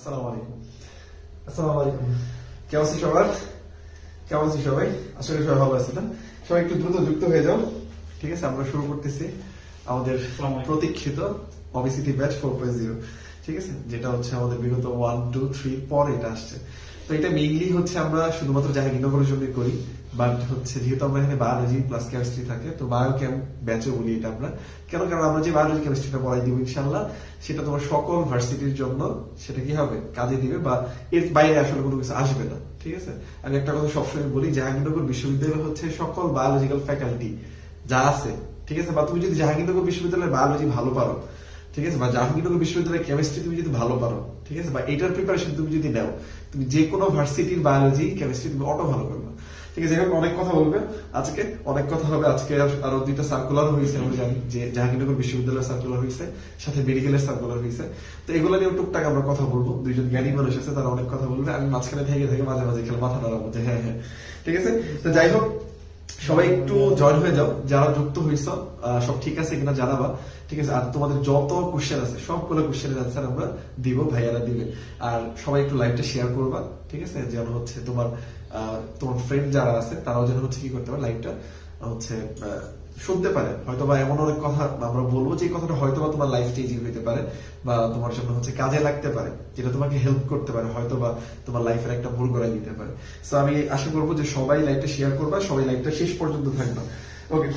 আসসালামু আলাইকুম। আসসালামু আলাইকুম। কেমন আছি সবার? কেমন আছি সবাই? আসলে সবাই ভালো আছে না? সবাই একটু দ্রুত যুক্ত হয়ে যাও। ঠিক আছে, আমরা শুরু করতেছি আমাদের প্রতীক্ষিত অবিসিটি ব্যাচ 4.0। ঠিক আছে, যেটা হচ্ছে আমাদের বিগত 1, 2, 3 পর এটা আসছে। তো এটা মেইনলি হচ্ছে আমরা শুধুমাত্র জাহাঙ্গীরনগরের জন্য করি, বাট হচ্ছে যেহেতু আমরা এখানে বায়োলজি প্লাস কেমিস্ট্রি থাকে, তো বায়ো ক্যাম্প ব্যাচও বলি এটা আমরা। কেন? কারণ আমরা যে বায়োলজি কেমিস্ট্রিটা পড়াই দিব ইনশাল্লাহ, সেটা তোমার সকল ভার্সিটির জন্য সেটা কি হবে, কাজে দিবে, বা এর বাইরে আসলে কোনো কিছু আসবে না। ঠিক আছে, আমি একটা কথা সবসময় বলি, জাহাঙ্গীরনগর বিশ্ববিদ্যালয় হচ্ছে সকল বায়োলজিক্যাল ফ্যাকাল্টি যা আছে, ঠিক আছে, বা তুমি যদি জাহাঙ্গীরনগর বিশ্ববিদ্যালয়ের বায়োলজি ভালো পারো, ঠিক আছে, বা জাহাঙ্গীরনগর বিশ্ববিদ্যালয়ের কেমিস্ট্রি তুমি যদি ভালো পারো, ঠিক আছে, বা এটার প্রিপারেশন তুমি যদি নাও, তুমি যে কোনো ভার্সিটির বায়োলজি কেমিস্ট্রি তুমি অটো ভালো করবে। ঠিক আছে, এখন অনেক কথা বলবে আজকে, অনেক কথা হবে আজকে। আরো 2টা সার্কুলার হয়েছে, আমরা জানি যে জাহাঙ্গীরনগর বিশ্ববিদ্যালয়ের সার্কুলার হয়েছে, সাথে মেডিকেলের সার্কুলার হয়েছে। তো এগুলো নিয়ে টুকটাক আমরা কথা বলবো। দুইজন জ্ঞানী মানুষ আছে, তারা অনেক কথা বলবে, আমি মাঝখানে থেকে থেকে মাঝে মাঝে খেলে মাথা নাড়াবো যে হ্যাঁ হ্যাঁ। ঠিক আছে, তো যাই হোক, সবাই একটু জয়েন হয়ে যাও, যারা যুক্ত হয়েছ সব ঠিক আছে কিনা জানাবা। ঠিক আছে, আর তোমাদের যত কোশ্চেন আছে সবগুলো কোশ্চেনের অ্যান্সার আমরা দিব, ভাইয়ারা দিবে। আর সবাই একটু লাইভটা শেয়ার করবা, ঠিক আছে, যেন হচ্ছে তোমার ফ্রেন্ড যারা আছে তারাও যেন হচ্ছে কি করতে পারে, লাইভটা হচ্ছে শুনতে পারে। হয়তো বা এমন অনেক কথা আমরা বলবো যে কথাটা হয়তো বা তোমার লাইফ চেঞ্জিং হইতে পারে, বা তোমার জন্য হচ্ছে কাজে লাগতে পারে, যেটা তোমাকে হেল্প করতে পারে, হয়তো বা তোমার লাইফের একটা ভুল করাই দিতে পারে। সো আমি আশা করবো যে সবাই লাইভটা শেয়ার করবা, সবাই লাইভটা শেষ পর্যন্ত থাকবা। ওকে,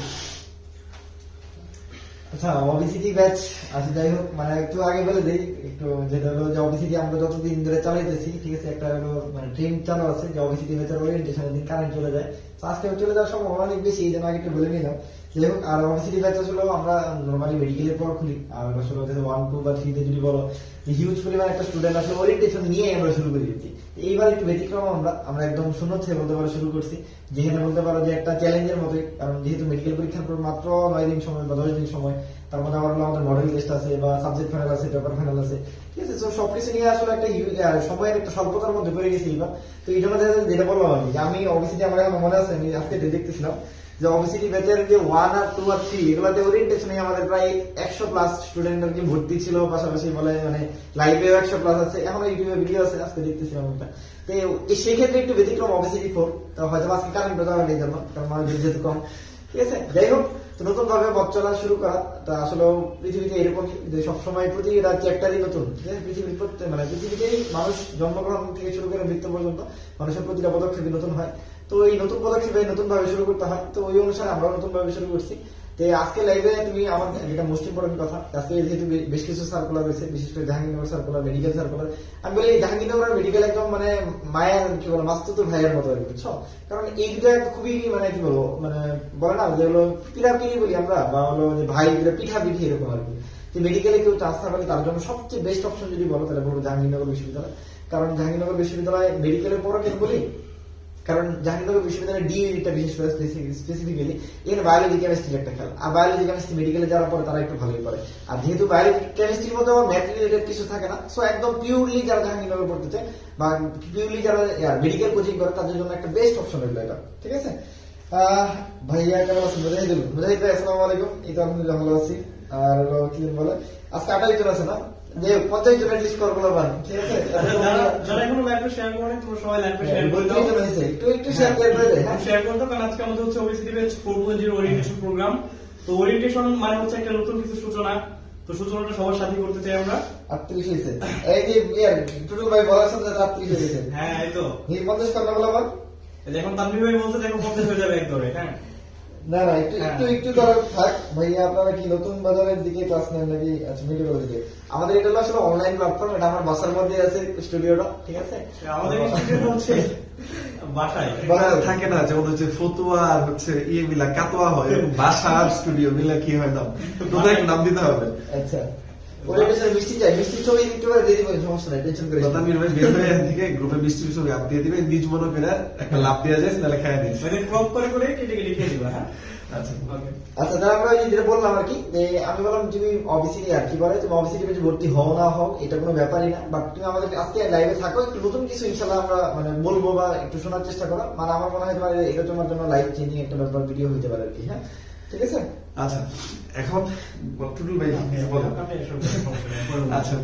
আচ্ছা, অবিসিটি ব্যাচ আছে, যাই হোক, মানে একটু আগে বলে দিই একটু, যেটা হলো যে অবিসিটি আমরা যতদিন ধরে চালাইতেছি, ঠিক আছে, একটা হলো মানে ট্রেন চালু আছে যে অবিসিটি ব্যাচের ওরিয়েন্টেশনের দিন কারেন্ট চলে যায়। তো আজকে চলে যাওয়ার সম্ভাবনা অনেক বেশি, এই জন্য আগে একটু বলে নিলাম। যাই হোক, আর অবিসিটি ব্যাচ আসলে আমরা নর্মালি মেডিকেলের পর খুলি, আর আসলে 1, 2 বা 3 তে যদি বলো হিউজ পরিমাণ একটা স্টুডেন্ট আসলে ওরিয়েন্টেশন নিয়ে আমরা শুরু করে দিচ্ছি। এইবার একটু ব্যতিক্রম, আমরা একদম শূন্য থেকে বলতে পারো শুরু করছি, যেখানে বলতে পারো যে একটা চ্যালেঞ্জের মতোই। কারণ যেহেতু মেডিকেল পরীক্ষার পর মাত্র 9 দিন সময় বা 10 দিন সময়, তার মধ্যে আবার আমাদের মডেল টেস্ট আছে বা সাবজেক্ট ফাইনাল আছে, পেপার ফাইনাল আছে, ঠিক আছে। তো সবকিছু নিয়ে আসলে একটা সময়ের একটা স্বল্পতার মধ্যে পড়ে গেছি এবার। তো এই জন্য যেটা বললাম আমি অবিসিটি, আমার এখন মনে আছে, আমি আজকে দেখতেছিলাম যে অবিসিটি ব্যাচের যে 1 আর 2 আর 3 এগুলোতে ওরিয়েন্টেশনে আমাদের প্রায় 100+ স্টুডেন্ট আর কি ভর্তি ছিল। পাশাপাশি বলে মানে লাইভেও 100+ আছে, এখন ইউটিউবে ভিডিও আছে, আজকে দেখতেছিলাম একটা। তো সেই ক্ষেত্রে একটু ব্যতিক্রম অবিসিটি 4। তো হয়তো আজকে কারেন্ট বাজার নেই জন্য, কারণ মানুষ যেহেতু কম, ঠিক আছে। যাই হোক, তো নতুন ভাবে পথ চলা শুরু করা, তা আসলে পৃথিবীতে এরকম যে সবসময় প্রতিটা চ্যাপ্টারই নতুন, ঠিক আছে। পৃথিবীর মানে পৃথিবীতেই মানুষ জন্মগ্রহণ থেকে শুরু করে মৃত্যু পর্যন্ত মানুষের প্রতিটা পদক্ষেপই নতুন হয়। তো এই নতুন পদক্ষেপে নতুন ভাবে শুরু করতে হয়, তো ওই অনুসারে আমরা নতুন ভাবে শুরু করছি। তো আজকে লাইভে তুমি আমার যেটা মোস্ট ইম্পর্টেন্ট কথা, আজকে যেহেতু বেশ কিছু সার্কুলার রয়েছে, বিশেষ করে জাহাঙ্গীরনগর সার্কুলার, মেডিকেল সার্কুলার। আমি বলি জাহাঙ্গীরনগর মেডিকেল একদম মানে মায়ের কি বলো, মাস্তুত ভাইয়ের মতো আর কি, বুঝছো। কারণ এই দুটো খুবই মানে কি বলবো, মানে বলে না যেগুলো পিঠাপিঠি বলি আমরা, বা হলো যে ভাই পিঠাপিঠি এরকম আর কি। যে মেডিকেলে কেউ চান্স না পেলে তার জন্য সবচেয়ে বেস্ট অপশন যদি বলো, তাহলে বলবো জাহাঙ্গীরনগর বিশ্ববিদ্যালয়। কারণ জাহাঙ্গীরনগর বিশ্ববিদ্যালয় মেডিকেলের পরও কেন বলি, কারণ জাহাঙ্গীরনগর বিশ্ববিদ্যালয়ের ডি ইউনিটটা বিশেষ করে স্পেসিফিক্যালি এখানে বায়োলজি কেমিস্ট্রির একটা খেলা, আর বায়োলজি কেমিস্ট্রি মেডিকেলে যারা পড়ে তারা একটু ভালোই পড়ে। আর যেহেতু বায়োলজি কেমিস্ট্রির মধ্যে ম্যাথ রিলেটেড কিছু থাকে না, সো একদম পিওরলি যারা জাহাঙ্গীরনগর পড়তে চায় বা পিওরলি যারা মেডিকেল কোচিং করে তাদের জন্য একটা বেস্ট অপশন হইলো এটা, ঠিক আছে। ভাইয়া কেমন আছেন? মুজাহিদ ভাই আসসালামু আলাইকুম। এই তো আলহামদুলিল্লাহ ভালো আছি। আর কি বলে আজকে 28 জন আছে না, যে 50 জনের লিস্ট করবো বান, ঠিক আছে। যারা এখনো লাইভে শেয়ার করে তোমরা সবাই লাইভে শেয়ার করে দাও, একটু শেয়ার করে দেয়, হ্যাঁ শেয়ার করে দাও। কারণ আজকে আমাদের হচ্ছে ওবিসিটি ব্যাচ 4.0 ওরিয়েন্টেশন প্রোগ্রাম। তো ওরিয়েন্টেশন মানে হচ্ছে একটা নতুন কিছু সূচনা, তো সূচনাটা সবার সাথে করতে চাই আমরা। 38 হয়েছে এই যে টুটুল ভাই বলার সাথে 38 হয়েছে। হ্যাঁ, এই তো 50 করলে বলা বল, এখন তানভীর ভাই বলছে দেখো 50 হয়ে যাবে একদরে। হ্যাঁ, না না একটু ধরো থাক ভাইয়া। আপনারা কি নতুন বাজারের দিকে ক্লাস নেন নাকি? আচ্ছা, মেডিকেল দিকে। আমাদের এটা আসলে অনলাইন প্ল্যাটফর্ম, এটা আমার বাসার মধ্যে আছে স্টুডিওটা, ঠিক আছে। আমাদের স্টুডিও হচ্ছে বাসায় থাকে না, যেমন হচ্ছে ফতুয়া আর হচ্ছে মিলা কাতোয়া হয়, বাসা আর স্টুডিও মিলা কি হয় নাম, তোদের একটা নাম দিতে হবে। আচ্ছা, ওরিয়েন্টেশন মিষ্টি চাই, মিষ্টি ছবি একটু করে দিয়ে দিবেন, সমস্যা নাই, টেনশন করিস না। তানভীর ভাই বের হয়ে থেকে গ্রুপে মিষ্টি ছবি আপ দিয়ে দিবে, নিজ মনে করে একটা লাভ দেওয়া যায়, তাহলে খেয়ে দিস, মানে ক্রপ করে করে কেটে কেটে লিখে দিবা। হ্যাঁ, আচ্ছা ওকে। আচ্ছা, তাহলে আমরা যেটা বললাম আর কি, আমি বললাম তুমি অবিসিটি আর কি বলে, তুমি অবিসিটি পেজে ভর্তি হও না হও এটা কোনো ব্যাপারই না, বাট তুমি আমাদের আজকে লাইভে থাকো, একটু নতুন কিছু ইনশাল্লাহ আমরা মানে বলবো বা একটু শোনার চেষ্টা করো। মানে আমার মনে হয় তোমার এটা তোমার জন্য লাইভ চেঞ্জিং একটা ব্যাপার ভিডিও হতে পারে আর কি। হ্যাঁ, ঠিক আছে। আচ্ছা, এখন টুটুল ভাই বলো। আচ্ছা,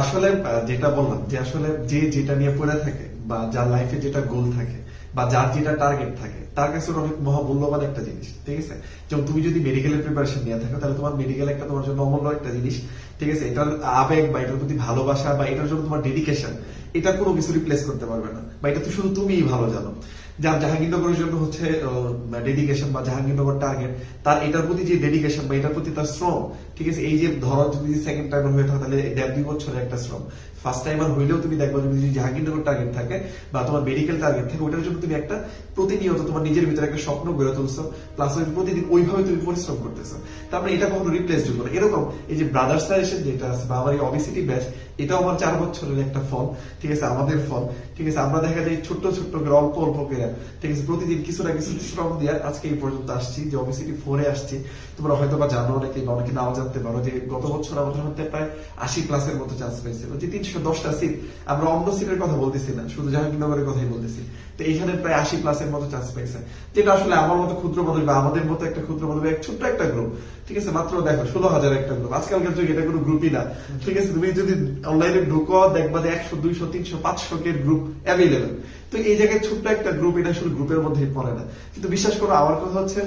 আসলে যেটা বললাম যে আসলে যে যেটা নিয়ে পড়ে থাকে বা যার লাইফে যেটা গোল থাকে বা যার যেটা টার্গেট থাকে তার কাছে অনেক মহামূল্যবান একটা জিনিস, ঠিক আছে। যেমন তুমি যদি মেডিকেলের প্রিপারেশন নিয়ে থাকো তাহলে তোমার মেডিকেল একটা তোমার জন্য অমূল্য একটা জিনিস, ঠিক আছে। এটার আবেগ বা এটার প্রতি ভালোবাসা বা এটার জন্য তোমার ডেডিকেশন, এটা কোনো কিছু রিপ্লেস করতে পারবে না, বা এটা তো শুধু তুমিই ভালো জানো। যার জাহাঙ্গীরনগরের জন্য হচ্ছে ডেডিকেশন বা জাহাঙ্গীরনগর টার্গেট, তার এটার প্রতি যে ডেডিকেশন বা এটার প্রতি তার শ্রম, ঠিক আছে। এই যে ধরো যদি সেকেন্ড টাইম হয়ে থাকে তাহলে 1.5-2 বছরের একটা শ্রম, ফার্স্ট টাইমার হইলেও তুমি দেখবা যদি জাহাঙ্গীরনগর টার্গেট থাকে বা তোমার মেডিকেল টার্গেট থাকে, ওটার জন্য তুমি একটা প্রতিনিয়ত তোমার নিজের ভিতরে একটা স্বপ্ন গড়ে তুলছো, প্লাস প্রতিদিন ওইভাবে তুমি পরিশ্রম করতেছো, তারপরে এটা কখনো রিপ্লেস যোগ্য না। এরকম এই যে ব্রাদার্স সাজেশন যেটা আছে বা আমার এই অবিসিটি ব্যাচ, এটাও আমার 4 বছরের একটা ফল, ঠিক আছে, আমাদের ফল, ঠিক আছে। আমরা দেখা যায় ছোট্ট ছোট্ট করে অল্প অল্প করে, ঠিক আছে, প্রতিদিন কিছু না কিছু শ্রম দিয়ে আজকে এই পর্যন্ত আসছি, যে অবিসিটি 4-এ আসছি। তোমরা হয়তো বা জানো অনেকে বা অনেকে নাও জানতে পারো যে গত বছর আমাদের মধ্যে প্রায় 80+ মতো চান্স পেয়েছিল, যে 310টা সিট। আমরা অন্য সিটের কথা বলতেছি না, শুধু জাহাঙ্গীরনগরের কথাই বলতেছি। তো এইখানে প্রায় 80+ মতো চান্স পেয়েছে, যেটা আসলে আমার মতো ক্ষুদ্র মানুষ বা আমাদের মতো একটা ক্ষুদ্র মানুষ, এক ছোট্ট একটা গ্রুপ, ঠিক আছে। মাত্র দেখো 16,000 একটা গ্রুপ, আজকালকার যুগে এটা কোনো গ্রুপই না, ঠিক আছে। তুমি যদি অনলাইনে ঢুকো দেখবা যে 100, 200, 300, 500 কে গ্রুপ অ্যাভেলেবেল। তো এই জায়গায় ছোট্ট একটা গ্রুপ, এটা আসলে গ্রুপের মধ্যেই পড়ে না। কিন্তু বিশ্বাস করো, আমার কথা হচ্ছে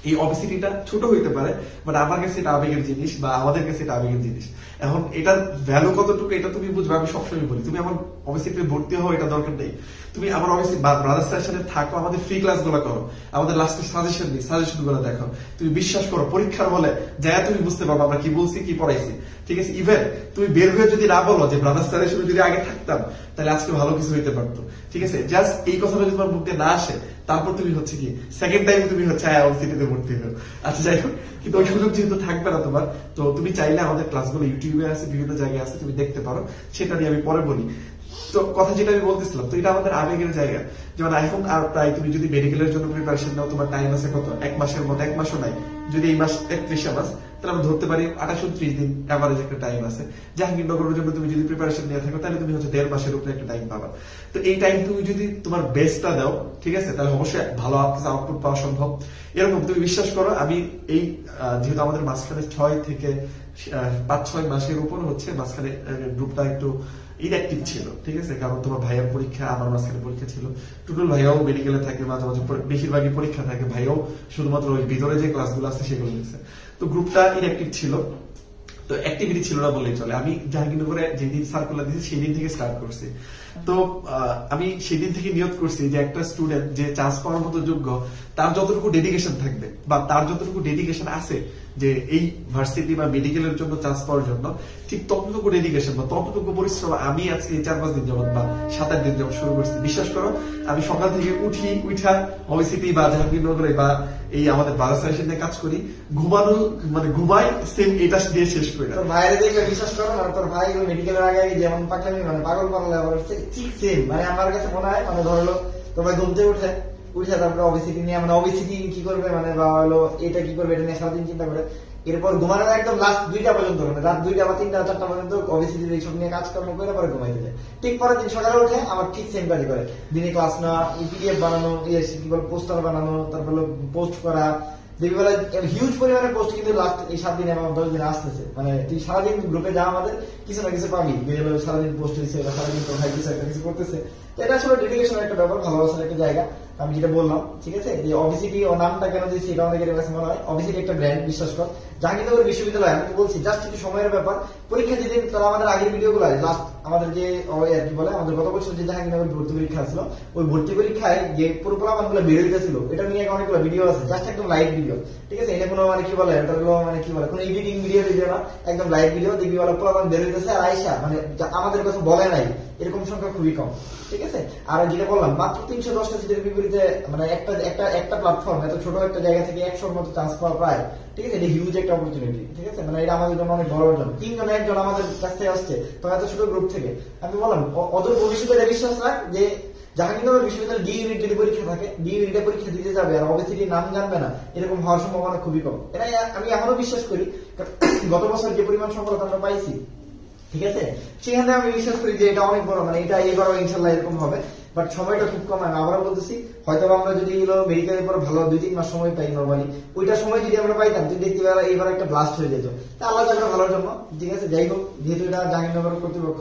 এই অবিসিটিটা ছোট হইতে পারে, বাট আমার কাছে এটা আবেগের জিনিস বা আমাদের কাছে এটা আবেগের জিনিস। এখন এটার ভ্যালু কতটুকু এটা তুমি বুঝবে। আমি সবসময় বলি, তুমি আমার অবিসিটিতে ভর্তি হও এটা দরকার নেই, তুমি আমার অবশ্যই ব্রাদার্স সেশনে থাকো, আমাদের ফ্রি ক্লাস গুলো করো, আমাদের লাস্টে সাজেশন দিই, সাজেশন গুলো দেখো। তুমি বিশ্বাস করো, পরীক্ষার হলে যায় তুমি বুঝতে পারবে আমরা কি বলছি কি পড়াইছি, ঠিক আছে। ইভেন তুমি বের হয়ে যদি না বলো যে ব্রাদার্স সাজেশনে যদি আগে থাকতাম তাহলে আজকে ভালো কিছু হইতে পারতো, ঠিক আছে। জাস্ট এই কথাটা যদি তোমার মুখে না আসে, তারপর তুমি হচ্ছে কি সেকেন্ড টাইম তুমি হচ্ছে অবিসিটিতে ভর্তি হো। আচ্ছা যাই হোক, কিন্তু ওই সুযোগ যেহেতু থাকবে না তোমার, তো তুমি চাইলে আমাদের ক্লাসগুলো ইউটিউবে আছে, বিভিন্ন জায়গায় আছে, তুমি দেখতে পারো, সেটা নিয়ে আমি পরে বলি। তো কথা যেটা আমি বলতেছিলাম, তো এটা আমাদের আবেগের জায়গা। যেমন এখন আর প্রায় তুমি যদি মেডিকেলের জন্য প্রিপারেশন নাও, তোমার টাইম আছে কত, 1 মাসের মতো, 1 মাসও নাই, যদি এই মাস 31 মাস, তাহলে আমরা ধরতে পারি 28-29 দিন এভারেজ একটা টাইম আছে। জাহাঙ্গীরনগরের জন্য তুমি যদি প্রিপারেশন নিয়ে থাকো তাহলে তুমি হচ্ছে 1.5 মাসের উপরে একটা টাইম পাবা। তো এই টাইম তুমি যদি তোমার বেস্টটা দাও, ঠিক আছে, তাহলে অবশ্যই ভালো আউটপুট পাওয়া সম্ভব। এরকম তুমি বিশ্বাস করো, আমি এই যেহেতু আমাদের মাঝখানে 6 থেকে 5-6 মাসের উপর হচ্ছে মাঝখানে গ্রুপটা একটু ইনঅ্যাক্টিভ ছিল, ঠিক আছে। কারণ তোমার ভাইয়ের পরীক্ষা, আমার মাঝখানে পরীক্ষা ছিল, টুটুল ভাইয়াও মেডিকেলে থাকে, মাঝে মাঝে বেশিরভাগই পরীক্ষা থাকে, ভাইয়াও শুধুমাত্র ওই ভিতরে যে ক্লাসগুলো আছে সেগুলো নিচ্ছে। তো গ্রুপটা ইনঅ্যাক্টিভ ছিল, তো অ্যাক্টিভিটি ছিল না বললেই চলে। আমি জাহাঙ্গীরনগরে যেদিন সার্কুলার দিয়েছি সেই দিন থেকে স্টার্ট করছি। তো আমি সেদিন থেকে নিয়ত করছি যে একটা স্টুডেন্ট যে চান্স পাওয়ার মতো যোগ্য, তার যতটুকু ডেডিকেশন থাকবে বা তার যতটুকু ডেডিকেশন আছে যে এই ভার্সিটি বা মেডিকেলের জন্য চান্স পাওয়ার জন্য, ঠিক ততটুকু ডেডিকেশন বা ততটুকু পরিশ্রম আমি আজকে 4-5 দিন যাবত বা 7-8 দিন যাবত শুরু করছি। বিশ্বাস করো, আমি সকাল থেকে উঠা অবিসিটি বা জাহাঙ্গীরনগরে বা এই আমাদের ব্রাদার্স সাজেশন নিয়ে কাজ করি, ঘুমানো মানে ঘুমাই সেম এটা দিয়ে শেষ করি। তোর ভাইরে দেখলে বিশ্বাস করো না, তোর ভাই মেডিকেলের আগে যেমন পাকলামি মানে পাগল পাগল ঠিক সেম। মানে আমার কাছে মনে হয়, মানে ধরলো তোর ভাই ঘুমতে উঠে তারপরে অবিসিটি নিয়ে, মানে অবিসিটি কি করবে, মানে বা হলো এটা কি করবে, এটা নিয়ে সারাদিন চিন্তা করে, এরপর ঘুমানোর একদম লাস্ট 2টা পর্যন্ত, মানে রাত 2টা বা 3টা 4টা পর্যন্ত অবিসিটি এইসব নিয়ে কাজকর্ম করে পরে ঘুমাইতে যায়। ঠিক পরের দিন সকালে উঠে আমার ঠিক সেম কাজ করে, দিনে ক্লাস নেওয়া, পিডিএফ বানানো, কি বল পোস্টার বানানো, তারপর পোস্ট করা, দেখবেলা হিউজ পরিমাণে পোস্ট কিন্তু লাস্ট এই 7 দিনে আমার 10 দিন আসতেছে। মানে তুই সারাদিন গ্রুপে যা আমাদের কিছু না কিছু পাবি, সারাদিন পোস্ট হয়েছে, সারাদিন তোর ভাই কিছু একটা কিছু করতেছে। তো এটা আসলে ডেডিকেশনের একটা ব্যাপার, ভালোবাসার একটা জায়গা। আমি যেটা বললাম, ঠিক আছে, যে অবিসিটি ও নামটা কেন দিয়েছি এটা অনেকের কাছে মনে হয়। অবিসিটি একটা ব্র্যান্ড, বিশ্বাস কর। জাহাঙ্গীরনগর বিশ্ববিদ্যালয়, আমি তো বলছি জাস্ট কিছু সময়ের ব্যাপার। পরীক্ষা যেদিন তারা আমাদের আগের ভিডিও গুলো লাস্ট আমাদের যে আর কি বলে আমাদের গত বছর যে জাহাঙ্গীরনগর ভর্তি পরীক্ষা ছিল, ওই ভর্তি পরীক্ষায় যে পুরো প্রমাণগুলো বের হইতেছিল, এটা নিয়ে অনেকগুলো ভিডিও আছে, জাস্ট একদম লাইভ ভিডিও, ঠিক আছে। এটা কোনো মানে কি বলে, এটা হলো মানে কি বলে কোনো এডিটিং ভিডিও না, একদম লাইভ ভিডিও দেখবি বলে প্রমাণ বের হইতেছে। আর আয়সা মানে আমাদের কথা বলে নাই এরকম সংখ্যা খুবই কম, ঠিক আছে। আর যেটা বললাম মাত্র 310টা সিটের বিপরীতে, মানে একটা প্ল্যাটফর্ম এত ছোট একটা জায়গা থেকে 100-র মতো চান্স পাওয়া প্রায়, ঠিক আছে, এটা হিউজ একটা অপরচুনিটি, ঠিক আছে। মানে এটা আমাদের জন্য অনেক বড় অর্জন। 3 জন 1 জন আমাদের কাছ থেকে আসছে, তো এত ছোট গ্রুপ থেকে। আমি বললাম অদূর ভবিষ্যতে বিশ্বাস রাখ যে জাহাঙ্গীরনগর বিশ্ববিদ্যালয়ের ডি ইউনিট যদি পরীক্ষা থাকে, ডি ইউনিটে পরীক্ষা দিতে যাবে আর অবশ্যই নাম জানবে না, এরকম হওয়ার সম্ভাবনা খুবই কম। এটা আমি এখনো বিশ্বাস করি, গত বছর যে পরিমাণ সফলতা আমরা পাইছি, ঠিক আছে, সেখানে আমি বিশ্বাস করি যে এটা অনেক বড়, মানে এটা এবারও ইনশাল্লাহ এরকম হবে। বাট সময়টা খুব কম। আমি আবারও বলতেছি, হয়তো আমরা যদি মেডিকেলের পর ভালো 2-3 মাস সময় পাই নর্মালি, ওইটা সময় যদি আমরা পাইতাম তুই দেখতে পেলে এবার একটা ব্লাস্ট হয়ে যেত। তা আল্লাহ তাআলা ভালোর জন্য, ঠিক আছে। যাই হোক, যেহেতু এটা জাহাঙ্গীরনগর কর্তৃপক্ষ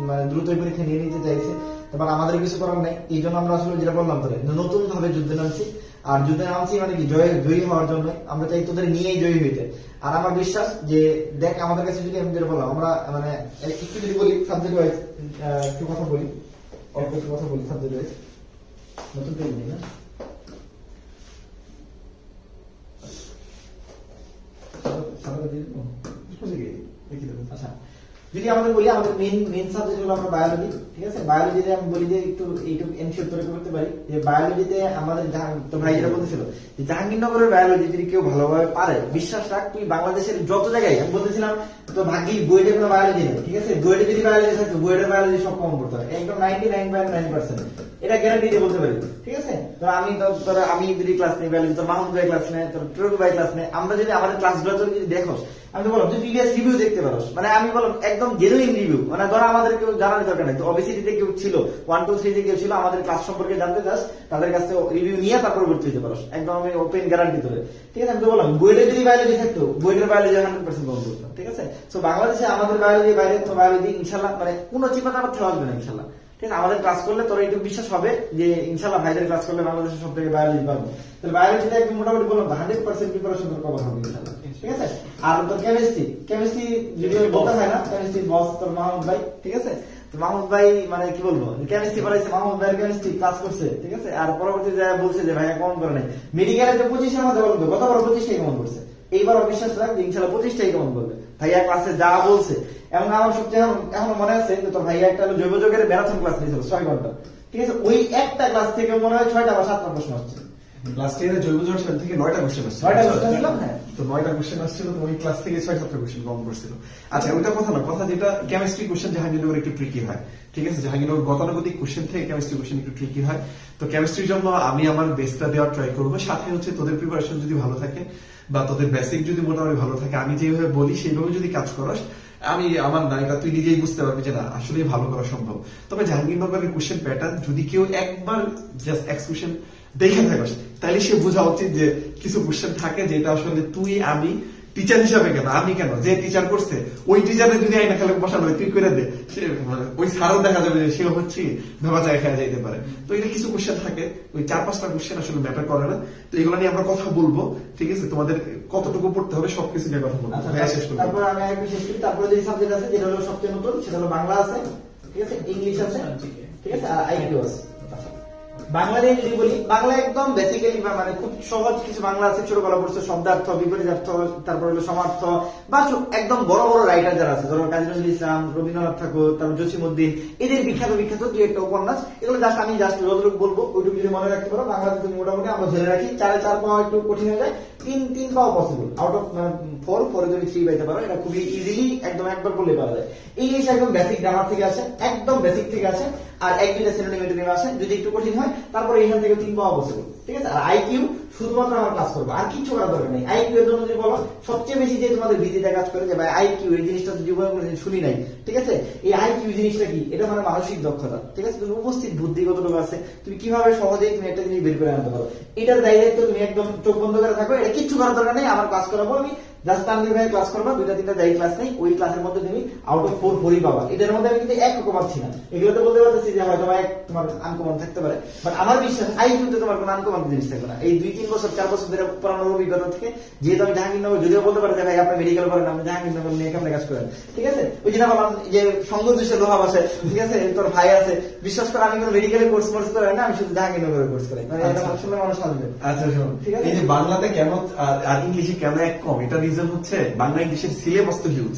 মানে দ্রুতই পরীক্ষা নিয়ে নিতে চাইছে, এবার আমাদের কিছু করার নাই। এই জন্য আমরা আসলে যেটা বললাম তোরে, নতুন ভাবে যুদ্ধে নামছি। আর যুদ্ধে নামছি মানে কি জয়ী হওয়ার জন্য। আমরা চাই তোদের নিয়েই জয়ী হইতে। আর আমার বিশ্বাস যে দেখ আমাদের কাছে যদি আমি যেটা বললাম, আমরা মানে একটু যদি বলি সাবজেক্ট ওয়াইজ একটু কথা বলি, অল্প একটু কথা বলি সাবজেক্ট ওয়াইজ। নতুন পেয়ে না আচ্ছা, যদি আমাদের বলি আমাদের মেইন সাবজেক্ট হলো আমরা বায়োলজি, ঠিক আছে। বায়োলজিতে আমি বলি যে একটু এইটুকু এনশিওর করে করতে পারি যে বায়োলজিতে আমাদের তো ভাই যেটা বলতেছিল যে জাহাঙ্গীরনগরের বায়োলজি যদি কেউ ভালোভাবে পারে, বিশ্বাস রাখ তুই বাংলাদেশের যত জায়গায়, আমি বলতেছিলাম তো ভাগ্যি বইতে কোনো বায়োলজি নেই, ঠিক আছে। বইতে যদি বায়োলজি থাকতো, বইয়ের বায়োলজি সব কম করতে হয় একদম 99.9%, এটা গ্যারান্টি দিয়ে বলতে পারি, ঠিক আছে। তো আমি যদি ক্লাস নেই বায়োলজি, তোর মাহমুদ ভাই ক্লাস নেয়, তোর টুরু ভাই ক্লাস নেয়, আমরা যদি আমাদের ক্লাসগুলো যদি দেখোস, আমি তো বললাম তুই প্রিভিয়াস রিভিউ দেখতে পারো, মানে আমি বললাম একদম জেনুইন রিভিউ, মানে ধরো আমাদের কেউ জানার দরকার নেই, তো ওবিসিটিতে কেউ ছিল 1, 2, 3 তে কেউ ছিল, আমাদের ক্লাস সম্পর্কে জানতে চাস, তাদের কাছে রিভিউ নিয়ে তারপর ভর্তি হতে পারো, একদম আমি ওপেন গ্যারান্টি ধরে, ঠিক আছে। আমি তো বললাম বইটা যদি বায়োলজি থাকতো, বইটার বায়োলজি 100% বন্ধ করতাম, ঠিক আছে। তো বাংলাদেশে আমাদের বায়োলজি বাইরে কোনো বায়োলজি ইনশাল্লাহ মানে কোনো চিন্তা আমার থাকবে না ইনশাল্লাহ, ঠিক আছে। আমাদের ক্লাস করলে তোর একটু বিশ্বাস হবে যে ইনশাল্লাহ ভাইদের ক্লাস করলে বাংলাদেশের সব থেকে বায়োলজি পাবো। তাহলে বায়োলজিতে একদম মোটামুটি বললাম 100% প্রিপারেশন তোর কভার হবে ইনশাল্লাহ, ঠিক আছে। আর তোর কেমিস্ট্রি যদি বলতে হয় না, কেমিস্ট্রি বস তোর মাহমুদ ভাই, ঠিক আছে। তো মাহমুদ ভাই মানে কি বলবো, কেমিস্ট্রি পড়াইছে, মাহমুদ ভাইয়ের কেমিস্ট্রি ক্লাস করছে, ঠিক আছে। আর পরবর্তী বলছে যে ভাইয়া কমন করে নাই, মেডিকেলে তো 25 এর মধ্যে বলতো, গতবার 25টাই কমন করছে, এইবার অবিশ্বাস রাখ যে ইনশাল্লাহ 25টাই কমন করবে ভাইয়া ক্লাসে যা বলছে। এবং আমার সবচেয়ে এখনো মনে আছে যে তোর ভাইয়া একটা জৈব যোগের ম্যারাথন ক্লাস নিয়েছিল 6 ঘন্টা, ঠিক আছে। ওই একটা ক্লাস থেকে মনে হয় 6টা বা 7টা প্রশ্ন আসছে। লাস্ট ইয়ারে জৈব জগৎ থেকে 9টা কোশ্চেন আসছে, 9টা কোশ্চেন ছিল, হ্যাঁ। তো 9টা কোশ্চেন আসছিল, তো ওই ক্লাস থেকে 6-7টা কোশ্চেন কম করছিল। আচ্ছা, ওইটা কথা না, কথা যেটা কেমিস্ট্রি কোশ্চেন জাহাঙ্গীরনগর একটু ট্রিকি হয়, ঠিক আছে। জাহাঙ্গীরনগর গতানুগতিক কোশ্চেন থেকে কেমিস্ট্রি কোশ্চেন একটু ট্রিকি হয়। তো কেমিস্ট্রির জন্য আমি আমার বেস্টটা দেওয়ার ট্রাই করবো, সাথে হচ্ছে তোদের প্রিপারেশন যদি ভালো থাকে বা তোদের বেসিক যদি মোটামুটি ভালো থাকে, আমি যেভাবে বলি সেইভাবে যদি কাজ করস, আমি আমার না এটা তুই নিজেই বুঝতে পারবি যে না আসলে ভালো করা সম্ভব। তবে জাহাঙ্গীরনগরের কোশ্চেন প্যাটার্ন যদি কেউ একবার জাস্ট এক্সকিউশন দেখে থাকিস, তাহলে সে বোঝা উচিত যে কিছু কোশ্চেন থাকে যেটা আসলে তুই আমি টিচার হিসাবে কেন, আমি কেন, যে টিচার করছে ওই টিচারে যদি আইনা খেলে বসানো হয় তুই করে দে, সে ওই সারও দেখা যাবে যে সেও হচ্ছে ভেবা যায় খেয়া যাইতে পারে। তো এটা কিছু কোশ্চেন থাকে, ওই 4-5টা কোশ্চেন আসলে ম্যাটার করে না। তো এগুলো নিয়ে আমরা কথা বলবো, ঠিক আছে। তোমাদের কতটুকু পড়তে হবে সবকিছু নিয়ে কথা বলবো। তারপর আমি আরেকটু শেষ করি। তারপরে যে সাবজেক্ট আছে যেটা হলো সবচেয়ে নতুন, সেটা হলো বাংলা আছে, ঠিক আছে, ইংলিশ আছে, ঠিক আছে, আর আইকিউ আছে। বাংলা নিয়ে যদি বলি, বাংলা একদম বেসিক্যালি মানে খুব সহজ কিছু বাংলা আছে, ছোটবেলা পড়ছে, শব্দার্থ, বিপরীতার্থ, তারপর হলো সমার্থ, বা একদম বড় বড় রাইটার যারা আছে, ধরো কাজী নজরুল ইসলাম, রবীন্দ্রনাথ ঠাকুর, তারপর জসিমউদ্দিন, এদের বিখ্যাত 2 একটা উপন্যাস, এগুলো জাস্ট আমি যতটুকু বলবো ওইটুকু যদি মনে রাখতে পারো, বাংলাতে তুমি মোটামুটি আমরা ধরে রাখি 4 পাওয়া একটু কঠিন হয়ে যায়, 3 পাওয়া পসিবল, আউট অফ 4 যদি 3 পাইতে পারো, এটা খুবই ইজিলি একদম একবার বললে পারা যায়। ইংলিশ একদম বেসিক গ্রামার থেকে আসে, একদম বেসিক থেকে আসে, আর 1-2টা সিনোনিম আসে, যদি একটু কঠিন হয় তারপরে এখান থেকে 3 পাওয়া পসিবল, ঠিক আছে। আর আইকিউ শুধুমাত্র আমার ক্লাস করবো, আর কিছু করার দরকার নেই। আইকিউ এর জন্য যদি বলো, সবচেয়ে বেশি যে তোমাদের ভিত্তিতে কাজ করে যে ভাই আইকিউ এই জিনিসটা জীবনে কোনোদিন শুনি নাই, ঠিক আছে। এই আইকিউ জিনিসটা কি, এটা মানে মানসিক দক্ষতা, ঠিক আছে। তুমি উপস্থিত বুদ্ধি কতটুকু আছে, তুমি কিভাবে সহজেই তুমি একটা জিনিস বের করে আনতে পারো, এটার দায়িত্ব তুমি একদম চোখ বন্ধ করে থাকো, এটা কিচ্ছু করার দরকার নেই। আমার ক্লাস করাবো আমি, জাস্ট তানভীর ভাই ক্লাস করবা, 2-3টা যাই ক্লাস নেই, ওই ক্লাসের মধ্যে তুমি আউট অফ 4 পাবা। এটার মধ্যে আমি কিন্তু 1 পাচ্ছি না, এগুলোতে বলতে পারতেছি যে হয়তো তোমার আনকমন থাকতে পারে, বাট আমার বিশ্বাস আইকিউতে তোমার কোনো আনকমন জিনিস থাকবে না। এই 2-3 বছর 4 বছর ধরে পড়ানোর অভিজ্ঞতা থেকে, যেহেতু আমি জাহাঙ্গীরনগর, যদিও বলতে পারে যে ভাই আপনি মেডিকেল করেন, আপনি জাহাঙ্গীরনগর নিয়ে কেমন কাজ করেন, ঠিক আছে। ওই জন্য বললাম যে সঙ্গ দোষে লোহা বসে, ঠিক আছে, তোর ভাই আছে, বিশ্বাস করে আমি কোনো মেডিকেলের কোর্স করে না, আমি শুধু জাহাঙ্গীরনগরের কোর্স করি, মানে এটা শুনলে মানুষ আসবে। আচ্ছা শোন, এই যে বাংলাতে কেন আর ইংলিশে কেন এক কম, এটা রিজন হচ্ছে বাংলা ইংলিশের সিলেবাস তো হিউজ,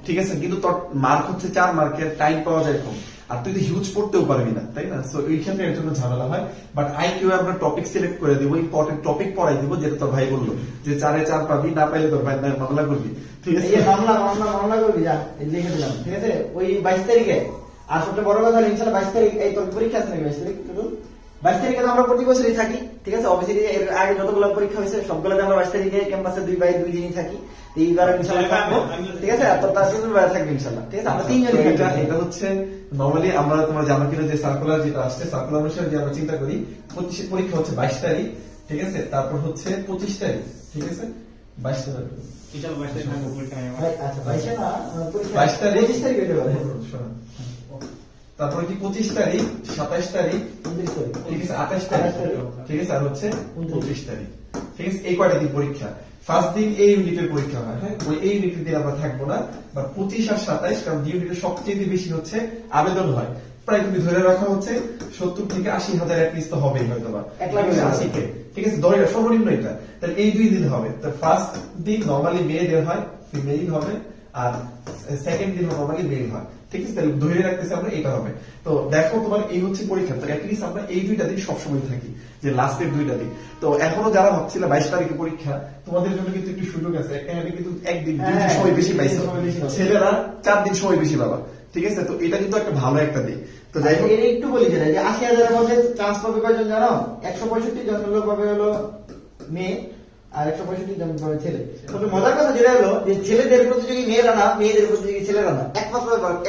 ঠিক আছে, কিন্তু তোর মার্ক হচ্ছে 4 মার্কের, টাইম পাওয়া যায় কম, আর তুই তো হিউজ পড়তেও পারবি না, তাই না। সো এইখানে এর জন্য ঝামেলা হয়। বাট আইকিউ আমরা টপিক সিলেক্ট করে দিব, ইম্পর্টেন্ট টপিক পড়াই দিব, যেটা তোর ভাই বললো যে 4-4 পাবি, না পাইলে তোর ভাই মামলা করবি, ঠিক আছে। মামলা করবি, যা লিখে দিলাম, ঠিক আছে। ওই 22 তারিখে, আর সবচেয়ে বড় কথা ইনশাআল্লাহ 22 তারিখ এই তোর পরীক্ষা আছে নাকি? 22 তারিখ 22 তারিখে তো আমরা প্রতি বছরই থাকি, ঠিক আছে। অবভিয়াসলি এর আগে যতগুলো পরীক্ষা হয়েছে সবগুলোতে আমরা 22 তারিখে ক্যাম্পাসে 2 বাই 2 দিনই থাকি। এইবার ইনশাআল্লাহ থাকবো, ঠিক আছে। আর তো তার শুক্রবার থাকবে ইনশাআল্লাহ, ঠিক আছে। আমরা তিনজনই থাকবো। এটা হচ্ছে নরমালি আমরা তোমার জানো কিনা যে সার্কুলার যেটা আসছে, সার্কুলার অনুসারে যে আমরা চিন্তা করি পরীক্ষা হচ্ছে 22 তারিখ, ঠিক আছে। তারপর হচ্ছে 25 তারিখ, ঠিক আছে। 22 তারিখ ইনশাআল্লাহ 22 তারিখ থাকবো পরীক্ষা নেওয়া। আচ্ছা 22 না, পরীক্ষা 22 তারিখ 25 তারিখ হতে পারে। তারপরে কি 25 তারিখ, 27 তারিখ, 29 তারিখ, ঠিক আছে, 28 তারিখ, ঠিক আছে। আর হচ্ছে 29 তারিখ, ঠিক আছে। এই কয়টা দিন পরীক্ষা। ফার্স্ট দিন এই ইউনিটের পরীক্ষা হয়, হ্যাঁ। ওই এই ইউনিটের দিন আমরা থাকবো না, বা 25 আর 27, কারণ ইউনিটের সবচেয়ে বেশি হচ্ছে আবেদন হয়। প্রায় তুমি ধরে রাখা হচ্ছে 70 থেকে 80,000 অ্যাটলিস্ট তো হবেই হয়তো বা 1,80,000, ঠিক আছে। ধরে সর্বনিম্ন এটা। তাহলে এই 2 দিন হবে। তো ফার্স্ট দিন নরমালি মেয়েদের হয়, ফিমেল হবে, আর সেকেন্ড দিন নরমালি মেল হয়, ঠিক আছে। তাহলে ধরে রাখতেছি আমরা এটা হবে। তো দেখো তোমার এই হচ্ছে পরীক্ষা, তো অ্যাটলিস্ট আমরা এই 2টা দিন সবসময় থাকি, যে লাস্টের 2টা দিন। তো এখনো যারা ভাবছিল 22 তারিখে পরীক্ষা, তোমাদের জন্য কিন্তু একটু সুযোগ আছে। এখানে কিন্তু একদিন সময় বেশি পাইছে, ছেলেরা 4 দিন সময় বেশি পাবা, ঠিক আছে। তো এটা কিন্তু একটা ভালো একটা দিক। তো যাই হোক, এটা একটু বলি যে 80,000 এর মধ্যে চান্স পাবে কয়জন জানো? 165 জন লোক পাবে হলো মেয়ে, আর 165 জন পাবে ছেলে। তবে মজার কথা যেটা হলো যে ছেলেদের প্রতিযোগী মেয়েরা না, মেয়েদের প্রতিযোগী ছেলেরা না।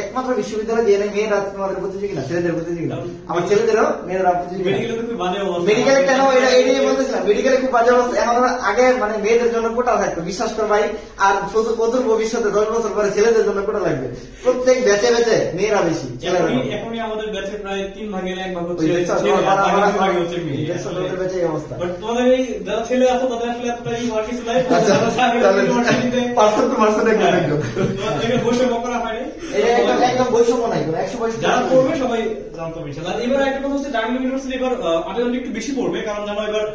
একমাত্র বিশ্ববিদ্যালয় যে মেয়েরা তোমাদের প্রতিযোগী না, ছেলেদের প্রতিযোগী না। আমার ছেলেদেরও মেয়েরা প্রতিযোগী। মেডিকেলে তো খুব বাজে অবস্থা। মেডিকেলে কেন এটাই বলতেছিলাম, মেডিকেলে খুব বাজে অবস্থা। এখন আগে মানে মেয়েদের জন্য কোটা থাকতো, বিশ্বাস কর ভাই। আর প্রচুর ভবিষ্যতে 10 বছর পরে ছেলেদের জন্য কোটা লাগবে। প্রত্যেক ব্যাচে ব্যাচে মেয়েরা বেশি, ছেলেরা কম। এখনই আমাদের ব্যাচে প্রায় 3 ভাগের 1 ভাগ হচ্ছে ওই ছেলে, আর বাকি 2 ভাগ হচ্ছে মেয়ে। ছেলেদের ব্যাচে এই অবস্থা। বাট তোমাদের এই যারা ছেলে আছে তাদের আসলে এতটাই হওয়ার কিছু নাই। আচ্ছা, তাহলে পার্সেন্ট টু পার্সেন্ট একদম এখানে বসে বকরা হয়নি। এটা একদম বৈষম্য নাই, 100% যারা পড়বে সবাই জানতে পারছে। আর এবার একটা কথা হচ্ছে ঢাকা ইউনিভার্সিটি এবার আবেদনটা একটু বেশি পড়বে, কারণ জানো এবার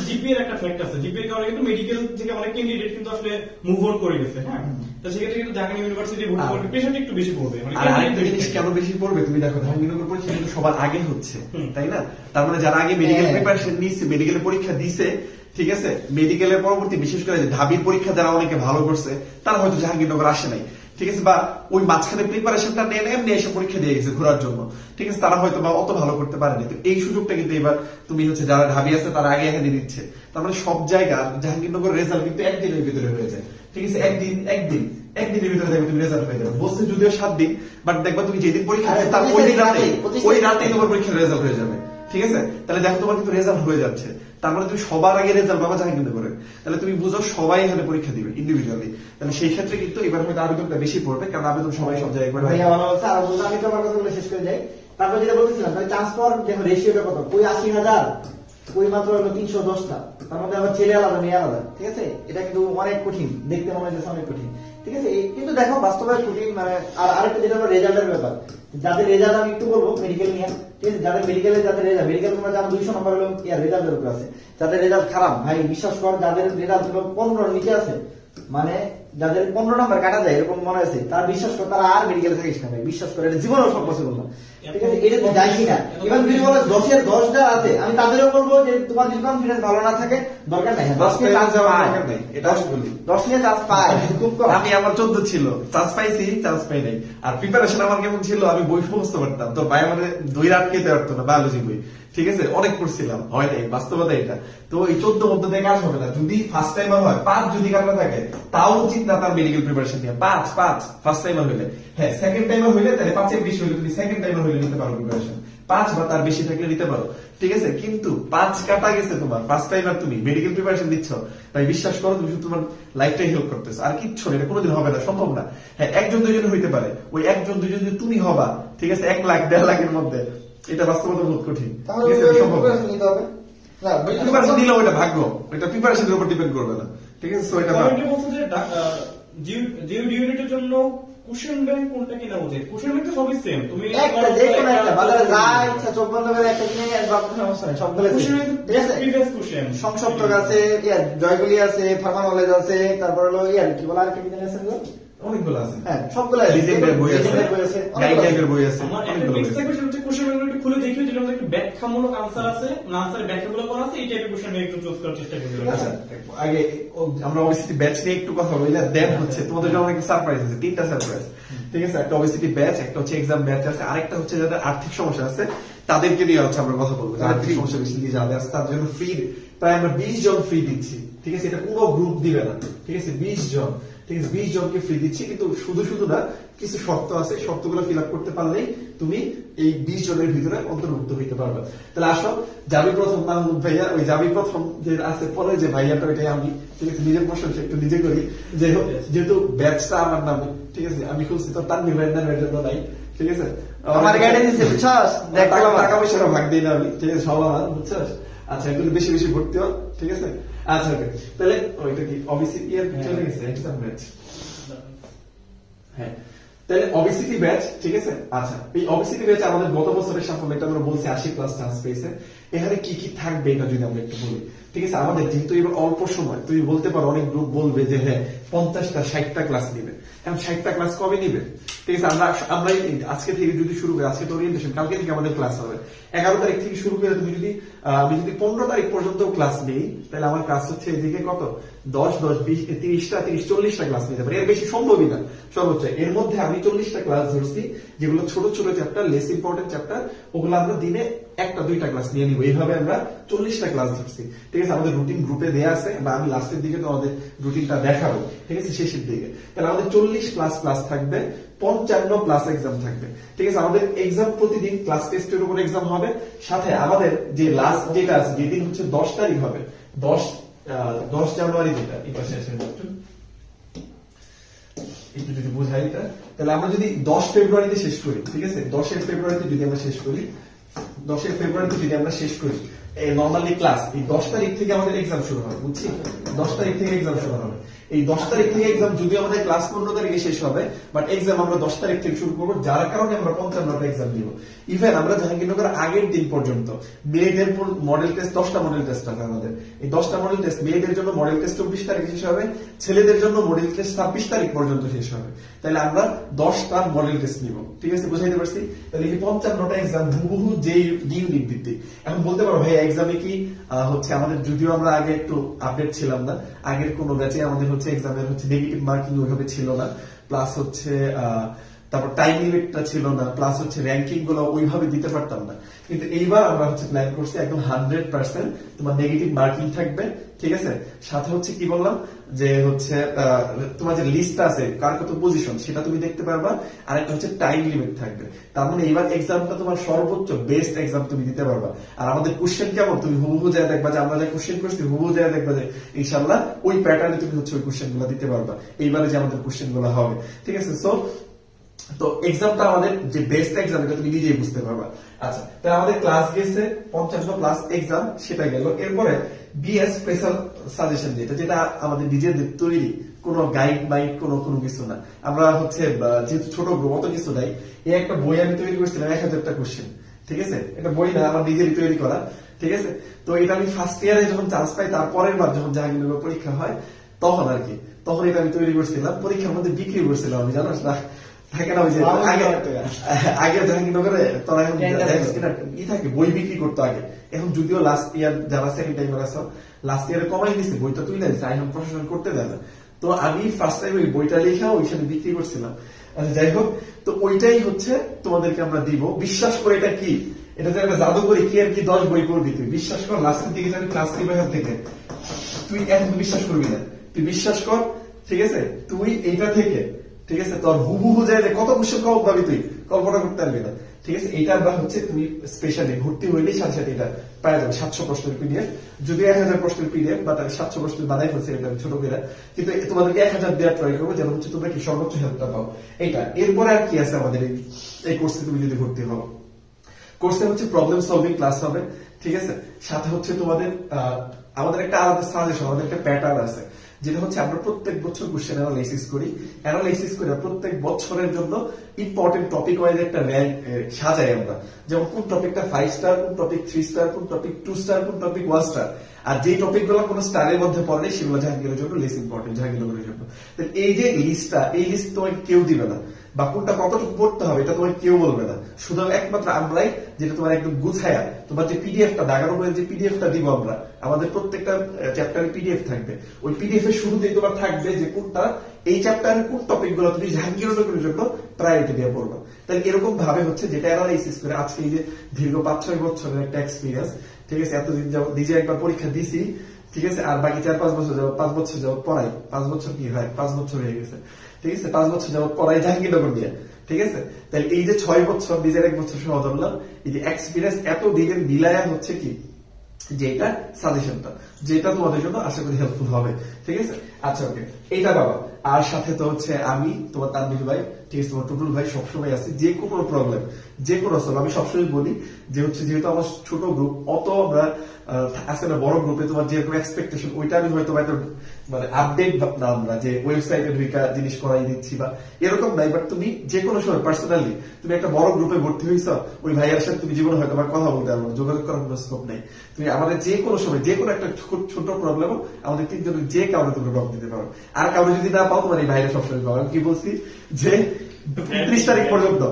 জিপি এর একটা ফ্যাক্ট আছে। জিপি এর কারণে কিন্তু মেডিকেল থেকে অনেক ক্যান্ডিডেট কিন্তু আসলে মুভ অন করে গেছে, হ্যাঁ। তো সেক্ষেত্রে কিন্তু ঢাকা ইউনিভার্সিটি ভর্তি করবে, প্রেশারটা একটু বেশি পড়বে। আর আরেকটা জিনিস কেন বেশি পড়বে তুমি দেখো, ধানমন্ডি পরীক্ষা কিন্তু সবার আগে হচ্ছে, তাই না? তার মানে যারা আগে মেডিকেল প্রিপারেশন নিচ্ছে, মেডিকেলের পরীক্ষা দিছে, ঠিক আছে। মেডিকেলের পরবর্তী বিশেষ করে ঢাবির পরীক্ষা যারা অনেকে ভালো করছে, তারা হয়তো জাহাঙ্গীরনগর আসে নাই, ঠিক আছে। বা ওই মাঝখানে প্রিপারেশনটা নিয়ে এমনি এসে পরীক্ষা দিয়ে গেছে ঘোরার জন্য, ঠিক আছে। তারা হয়তো বা অত ভালো করতে পারেনি। তো এই সুযোগটা কিন্তু এবার তুমি হচ্ছে যারা ঢাবি আছে তারা আগে এখানে দিচ্ছে। তার মানে সব জায়গার জাহাঙ্গীরনগর রেজাল্ট কিন্তু একদিনের ভিতরে হয়ে যায়, ঠিক আছে। একদিনের ভিতরে দেখবে তুমি রেজাল্ট পেয়ে যাবে। বলছে যদিও 7 দিন, বাট দেখবা তুমি যেদিন পরীক্ষা দিচ্ছে তার ওই রাতেই তোমার পরীক্ষার রেজাল্ট হয়ে যাবে, ঠিক আছে। তাহলে দেখো তোমার কিন্তু রেজাল্ট হয়ে যাচ্ছে। তার মানে তুমি সবার আগে রেজাল্ট পাবা জাহাঙ্গীরনগরে। তাহলে তুমি বুঝো সবাই এখানে পরীক্ষা দিবে ইন্ডিভিজুয়ালি। তাহলে সেই ক্ষেত্রে কিন্তু এবার হয়তো আবেদনটা বেশি পড়বে, কারণ আবেদন সবাই সব জায়গায় করে। আমি তো আমার কথাগুলো শেষ করে যাই। তারপর যেটা বলতেছিলাম, চান্স পাওয়ার দেখো রেশিওটা কত, কই 80,000, কই মাত্র হলো 310টা। তার মধ্যে আবার ছেলে আলাদা মেয়ে আলাদা, ঠিক আছে। এটা কিন্তু অনেক কঠিন, দেখতে মনে হচ্ছে অনেক কঠিন, ঠিক আছে। কিন্তু দেখো বাস্তবে কঠিন। মানে আর আরেকটা যেটা হলো রেজাল্টের ব্যাপার, যাদের রেজাল্ট আমি একটু বলবো মেডিকেল নিয়ে, ঠিক আছে। যাদের মেডিকেলে যাদের রেজাল্ট, মেডিকেল তোমরা জানো 200 নম্বর হলো রেজাল্টের উপর আছে। যাদের রেজাল্ট খারাপ ভাই, বিশ্বাস কর, যাদের রেজাল্ট হলো 15 নিচে আছে, মানে যাদের 15 নম্বর কাটা যায় এরকম মনে আছে, তারা বিশ্বাস করে তারা আর মেডিকেল থাকিস না ভাই, বিশ্বাস করে। এটা জীবনেও সব পসিবল না, ঠিক আছে। এটা তুই যাইছি না। এবার যদি বলো 10-এর 10 যা আছে, আমি তাদেরও বলবো যে তোমার যদি কনফিডেন্স ভালো না থাকে দরকার নাই, 10 নিয়ে চান্স পায়, এটা বলি 10 নিয়ে চান্স পায় খুব কম। আমি আমার 14 ছিল, চান্স পাইছি, চান্স পাই নাই। আর প্রিপারেশন আমার কেমন ছিল, আমি বই সমস্ত পারতাম। তো ভাই আমাদের 2 রাত খেতে পারতো না বায়োলজি বই, ঠিক আছে। অনেক পড়ছিলাম, হয় নাই, বাস্তবতা এটা। তো এই 14 মধ্যে থেকে কাজ হবে না। যদি ফার্স্ট টাইমার হয় 5 যদি কারণে থাকে, তাও উচিত না তার মেডিকেল প্রিপারেশন নিয়ে। 5 ফার্স্ট টাইমার হইলে, হ্যাঁ সেকেন্ড টাইমার হইলে তাহলে 5-এর বেশি হইলে তুমি সেকেন্ড টাইমার হইলে নিতে পারো প্রিপারেশন। 5 বা তার বেশি থাকলে নিতে পারো, ঠিক আছে। কিন্তু 5 কাটা গেছে তোমার, ফার্স্ট টাইমার তুমি মেডিকেল প্রিপারেশন দিচ্ছ, তাই বিশ্বাস করো তুমি শুধু তোমার লাইফটাই হেল্প করতেছো, আর কিচ্ছু না। এটা কোনোদিন হবে না, সম্ভব না। হ্যাঁ 1-2 হইতে পারে, ওই 1-2 যদি তুমি হবা, ঠিক আছে, 1 লাখ 1.5 লাখের মধ্যে, এটা বাস্তবতা বহুত কঠিন, ঠিক আছে। সম্ভব নিতে হবে না, প্রিপারেশন দিলে ওইটা ভাগ্য, এটা প্রিপারেশনের উপর ডিপেন্ড করবে না, ঠিক আছে। সো এটা ইউনিটের জন্য কুশন ব্যাংক কোনটা কিনা উচিত? কুশন ব্যাংক তো সবই সেম, তুমি একটা যে কোনো একটা বাজারে যা ইচ্ছা চোখ বন্ধ করে একটা কিনে একবার কোনো সমস্যা নেই, সবগুলো কুশন ব্যাংক ঠিক আছে। প্রিভিয়াস কুশন সংসপ্তক আছে, জয়গুলি আছে, ফার্মা নলেজ আছে, তারপর হলো কি বলা আর কি বিজ্ঞান আছে অনেকগুলো আছে, হ্যাঁ সবগুলো লিজেন্ডের বই আছে, গাইডলাইনের বই আছে, আমার একটা টেক্সট থাকবে সেটা হচ্ছে কোশ্চেন ব্যাংকটা একটু খুলে দেখিও, যেটা একটু ব্যাখ্যামূলক আনসার আছে, না আনসারের ব্যাখ্যাগুলো করা আছে, এই টাইপের কোশ্চেন একটু চুজ করার চেষ্টা করবে। আচ্ছা আগে আমরা অবভিয়াসলি ব্যাচ নিয়ে একটু কথা বলি না, দেন হচ্ছে তোমাদের জন্য অনেক সারপ্রাইজ আছে, 3টা সারপ্রাইজ, ঠিক আছে। একটা অবভিয়াসলি ব্যাচ, একটা হচ্ছে এক্সাম ব্যাচ আছে, আরেকটা হচ্ছে যাদের আর্থিক সমস্যা আছে তাদেরকে নিয়ে হচ্ছে আমরা কথা বলবো, যারা ফ্রি সমস্যা বেশি দিয়ে যাবে তার জন্য ফ্রি প্রায় আমরা 20 জন ফ্রি দিচ্ছি, ঠিক আছে? এটা কোনো গ্রুপ দিবে না, ঠিক আছে? 20 জন, ঠিক আছে? 20 জনকে ফ্রি দিচ্ছি, কিন্তু শুধু শুধু না, কিছু শর্ত আছে, শর্তগুলো ফিল আপ করতে পারলেই তুমি এই 20 জনের ভিতরে অন্তর্ভুক্ত হইতে পারবে। তাহলে আসো, যাবি প্রথম মাহমুদ ভাইয়া, ওই যাবি প্রথম যে আছে পরে যে ভাইয়াটা, ওইটাই আমি, ঠিক আছে? নিজের প্রশংসা একটু নিজে করি, যাই হোক, যেহেতু ব্যাচটা আমার নামে, ঠিক আছে? আমি খুলছি তো তানভীর ভাইয়ের নামের জন্য নাই, ঠিক আছে? আমার গাড়ি দিচ্ছে, বুঝছস? দেখ টাকা পয়সাটা ভাগ দিই না আমি, ঠিক আছে? সব আমার, বুঝছস? আচ্ছা, এগুলো বেশি বেশি ভর্তি হও, ঠিক আছে? আচ্ছা, ওকে। তাহলে ওইটা কি অবিসিটি এর চলে গেছে এক্সাম ব্যাচ? হ্যাঁ, তাহলে অবিসিটি ব্যাচ, ঠিক আছে? আচ্ছা, এই অবিসিটি ব্যাচ আমাদের গত বছরের সাফল্য, এটা আমরা বলছি 80+ চান্স পেয়েছে। এখানে কি কি থাকবে এটা যদি আমরা একটু বলি, ঠিক আছে? আমাদের যেহেতু এবার অল্প সময়, তুমি বলতে পারো, অনেক গ্রুপ বলবে যে হ্যাঁ 50টা 60টা ক্লাস নিবে। এখন 60টা ক্লাস কবে নিবে, ঠিক আছে? আমরা আজকে থেকে যদি শুরু করি, আজকে তো ওরিয়েন্টেশন, কালকে থেকে আমাদের ক্লাস হবে। 11 তারিখ থেকে শুরু করে তুমি যদি আমি যদি 15 তারিখ পর্যন্ত ক্লাস নেই, তাহলে আমার ক্লাস হচ্ছে এদিকে কত 10, 20, 30টা 40টা ক্লাস নিতে পারি, এর বেশি সম্ভবই না সর্বোচ্চ। এর মধ্যে আমি 40টা ক্লাস ধরছি, যেগুলো ছোট ছোট চ্যাপ্টার, লেস ইম্পর্টেন্ট চ্যাপ্টার, ওগুলো আমরা দিনে 1টা 2টা ক্লাস নিয়ে নিবো। এইভাবে আমরা 40টা ক্লাস ধরছি, ঠিক আছে? আমাদের রুটিন গ্রুপে দেওয়া আছে, বা আমি লাস্টের দিকে তো আমাদের রুটিনটা দেখাবো, ঠিক আছে? শেষের দিকে। তাহলে আমাদের 40+ ক্লাস থাকবে, 55+ এক্সাম থাকবে, ঠিক আছে? আমাদের এক্সাম প্রতিদিন ক্লাস টেস্টের উপর এক্সাম হবে, সাথে আমাদের যে লাস্ট যেটা আছে, যেদিন হচ্ছে 10 তারিখ হবে, 10 জানুয়ারি, যেটা এটা শেষ হয়ে যাচ্ছে, একটু যদি বোঝাই এটা, তাহলে আমরা যদি 10 ফেব্রুয়ারিতে শেষ করি, ঠিক আছে? 10 ফেব্রুয়ারিতে যদি আমরা শেষ করি, 10 ফেব্রুয়ারিতে যদি আমরা শেষ করি নর্মালি ক্লাস, এই 10 তারিখ থেকে আমাদের এক্সাম শুরু হবে, বুঝছি? 10 তারিখ থেকে এক্সাম শুরু হবে। এই 10 তারিখ থেকে এক্সাম, যদিও আমাদের ক্লাস 15 তারিখে শেষ হবে, বাট এক্সাম আমরা 10 তারিখ থেকে শুরু করবো, যার কারণে আমরা 55টা এক্সাম দিব। ইভেন আমরা জাহাঙ্গীরনগর আগের দিন পর্যন্ত মেয়েদের মডেল টেস্ট, 10টা মডেল টেস্ট আছে আমাদের। এই 10টা মডেল টেস্ট, মেয়েদের জন্য মডেল টেস্ট 24 তারিখে শেষ হবে, ছেলেদের জন্য মডেল টেস্ট 26 তারিখ পর্যন্ত শেষ হবে। তাহলে আমরা 10টা মডেল টেস্ট নিব, ঠিক আছে? বুঝাইতে পারছি? তাহলে এই 55টা এক্সাম হুবহু যে ইউনিট ভিত্তিক। এখন বলতে পারো ভাই এক্সামে কি হচ্ছে আমাদের, যদিও আমরা আগে একটু আপডেট ছিলাম না, আগের কোন ব্যাচে আমাদের হচ্ছে এক্সামের হচ্ছে নেগেটিভ মার্কিং ওইভাবে ছিল না, প্লাস হচ্ছে তারপর টাইম লিমিটটা ছিল না, প্লাস হচ্ছে র্যাঙ্কিং গুলো ওইভাবে দিতে পারতাম না। কিন্তু এইবার আমরা হচ্ছে প্ল্যান করছি একদম 100% তোমার নেগেটিভ মার্কিং থাকবে, ঠিক আছে? সাথে হচ্ছে কি বললাম যে হচ্ছে তোমার যে লিস্টটা আছে কার কত পজিশন, সেটা তুমি দেখতে পারবা, আর একটা হচ্ছে টাইম লিমিট থাকবে। তার মানে এইবার এক্সামটা তোমার সর্বোচ্চ বেস্ট এক্সাম তুমি দিতে পারবা। আর আমাদের কোশ্চেন কেমন, তুমি হুবহু যায় দেখবা যে আমরা যে কোশ্চেন করছি, হুবহু যায় দেখবা যে ইনশাআল্লাহ ওই প্যাটার্নে তুমি হচ্ছে ওই কোশ্চেন গুলো দিতে পারবা, এইবারে যে আমাদের কোশ্চেন গুলো হবে, ঠিক আছে? সো তো এক্সামটা আমাদের যে বেস্ট এক্সাম, এটা তুমি নিজেই বুঝতে পারবা। আচ্ছা, তাহলে আমাদের ক্লাস গেছে 55+ এক্সাম, সেটা গেল। এরপরে বিএস স্পেশাল সাজেশন, যেটা আমাদের নিজেদের তৈরি, কোনো গাইড বাইড কোনো কিছু না। আমরা হচ্ছে যেহেতু ছোট গ্রুপ, অত কিছু নাই, এই একটা বই আমি তৈরি করছিলাম 1000টা কোশ্চেন, ঠিক আছে? এটা বই না, আমার নিজেরই তৈরি করা, ঠিক আছে? তো এটা আমি ফার্স্ট ইয়ারে যখন চান্স পাই, তারপরের বার যখন জাহাঙ্গীরনগর পরীক্ষা হয়, তখন আর কি, তখন এটা আমি তৈরি করছিলাম, পরীক্ষার মধ্যে বিক্রি করছিলাম আমি, জানো না? থাকে না ওই যে আগে জাহাঙ্গীরনগরে তোরা এখন ই থাকে, বই বিক্রি করতো আগে। এখন যদিও লাস্ট ইয়ার যারা সেকেন্ড টাইমার আছে, লাস্ট ইয়ারে কমাই দিচ্ছে, বইটা তুই দিচ্ছে, এখন প্রশাসন করতে দেয় না। তো আমি ফার্স্ট টাইম ওই বইটা লেখা ওইখানে বিক্রি করছিলাম। আচ্ছা, যাই হোক, তো ওইটাই হচ্ছে তোমাদেরকে আমরা দিব। বিশ্বাস করে এটা কি, এটা যে একটা জাদুকরি কি আর কি 10 বই পড়বি তুই, বিশ্বাস কর। লাস্টের দিকে আমি ক্লাস নিব এখান থেকে, তুই এখন বিশ্বাস করবি না, তুই বিশ্বাস কর, ঠিক আছে? তুই এইটা থেকে, ঠিক আছে, তোর হুবহু যায় কত কোশ্চেন কম পাবি, তুই কল্পনা করতে পারবি না, ঠিক আছে? এইটা আমরা হচ্ছে তুমি স্পেশালি ভর্তি হইলেই সাথে সাথে এটা পাওয়া যাবে। 700 প্রশ্নের পিডিএফ, যদি 1000 প্রশ্নের পিডিএফ, বা 700 প্রশ্নের বানাই ফেলছে এটা ছোট করে, কিন্তু তোমাদেরকে 1000 দেওয়ার ট্রাই করবো, যেন হচ্ছে তোমরা কি সর্বোচ্চ হেল্পটা পাও। এইটা এরপরে আর কি আছে আমাদের এই কোর্সে তুমি যদি ভর্তি হও, কোর্সে হচ্ছে প্রবলেম সলভিং ক্লাস হবে, ঠিক আছে? সাথে হচ্ছে তোমাদের আমাদের একটা আলাদা সাজেশন, আমাদের একটা প্যাটার্ন আছে, যেটা হচ্ছে আমরা প্রত্যেক বছর কোশ্চেন অ্যানালাইসিস করি, করে প্রত্যেক বছরের জন্য ইম্পর্টেন্ট টপিক ওয়াইজ একটা র্যাঙ্ক সাজাই আমরা, যেমন কোন টপিকটা 5 স্টার, কোন টপিক 3 স্টার, কোন টপিক 2 স্টার, কোন টপিক 1 স্টার। আর যে টপিক গুলো কোনো স্টারের মধ্যে পড়ে সেগুলো জাহাঙ্গীরের জন্য লেস ইম্পর্টেন্ট, জাহাঙ্গীরনগরের জন্য। এই যে লিস্টটা, এই লিস্ট তোমাকে কেউ দিবে না, বা কোনটা কতটুকু পড়তে হবে এটা তোমার কেউ বলবে না, শুধু একমাত্র আমরাই যেটা তোমার একদম গুছায়া তোমার যে পিডিএফটা দাগানো করে যে পিডিএফটা দিব আমরা, আমাদের প্রত্যেকটা চ্যাপ্টারে পিডিএফ থাকবে, ওই পিডিএফ এর শুরুতেই তোমার থাকবে যে কোনটা এই চ্যাপ্টারের কোন টপিক গুলো তুমি জাহাঙ্গীরনগরের জন্য প্রায়োরিটি দিয়ে পড়বা। তাহলে এরকম ভাবে হচ্ছে যেটা অ্যানালাইসিস করে আজকে এই যে দীর্ঘ 5-6 বছরের একটা এক্সপিরিয়েন্স, ঠিক আছে, এতদিন যাবত নিজে একবার পরীক্ষা দিছি, ঠিক আছে, আর বাকি 4-5 বছর যাবত 5 বছর যাবত পড়াই, 5 বছর কি হয় 5 বছর হয়ে গেছে, ঠিক আছে, 5 বছর যাবত পড়াই জাহাঙ্গীরনগর দিয়ে, ঠিক আছে। তাহলে এই যে 6 বছর নিজের 1 বছর সহ ধরলাম, এই যে এক্সপিরিয়েন্স এত দিনের বিলায়া হচ্ছে কি যে এটা সাজেশনটা যেটা তোমাদের জন্য আশা করি হেল্পফুল হবে, ঠিক আছে। আচ্ছা ওকে, এইটা বাবা, আর সাথে তো হচ্ছে আমি তোমার তানভীর ভাই, ঠিক আছে, তোমার টুটুল ভাই সবসময় আছে, যে কোনো প্রবলেম যে কোনো সব আমি সবসময় বলি যে হচ্ছে যেহেতু আমার ছোট গ্রুপ, অত আমরা আছে না বড় গ্রুপে তোমার যেরকম এক্সপেকটেশন ওইটা আমি হয়তো মানে আপডেট না আমরা যে ওয়েবসাইটে ঢুকা জিনিস করাই দিচ্ছি বা এরকম নাই, বাট তুমি যে কোনো সময় পার্সোনালি তুমি একটা বড় গ্রুপে ভর্তি হয়েছ, ওই ভাইয়ের সাথে তুমি জীবনে হয়তো আমার কথা বলতে পারবো, যোগাযোগ করার কোনো স্কোপ নেই, তুমি আমাদের যে কোনো সময় যে কোনো একটা ছোট প্রবলেম আমাদের 3 জনের যে কাউকে তুমি জবাব দিতে পারো, আর কাউকে যদি না পাও তোমার এই ভাইয়ের সবসময় পাবো। আমি কি বলছি যে 29 তারিখ পর্যন্ত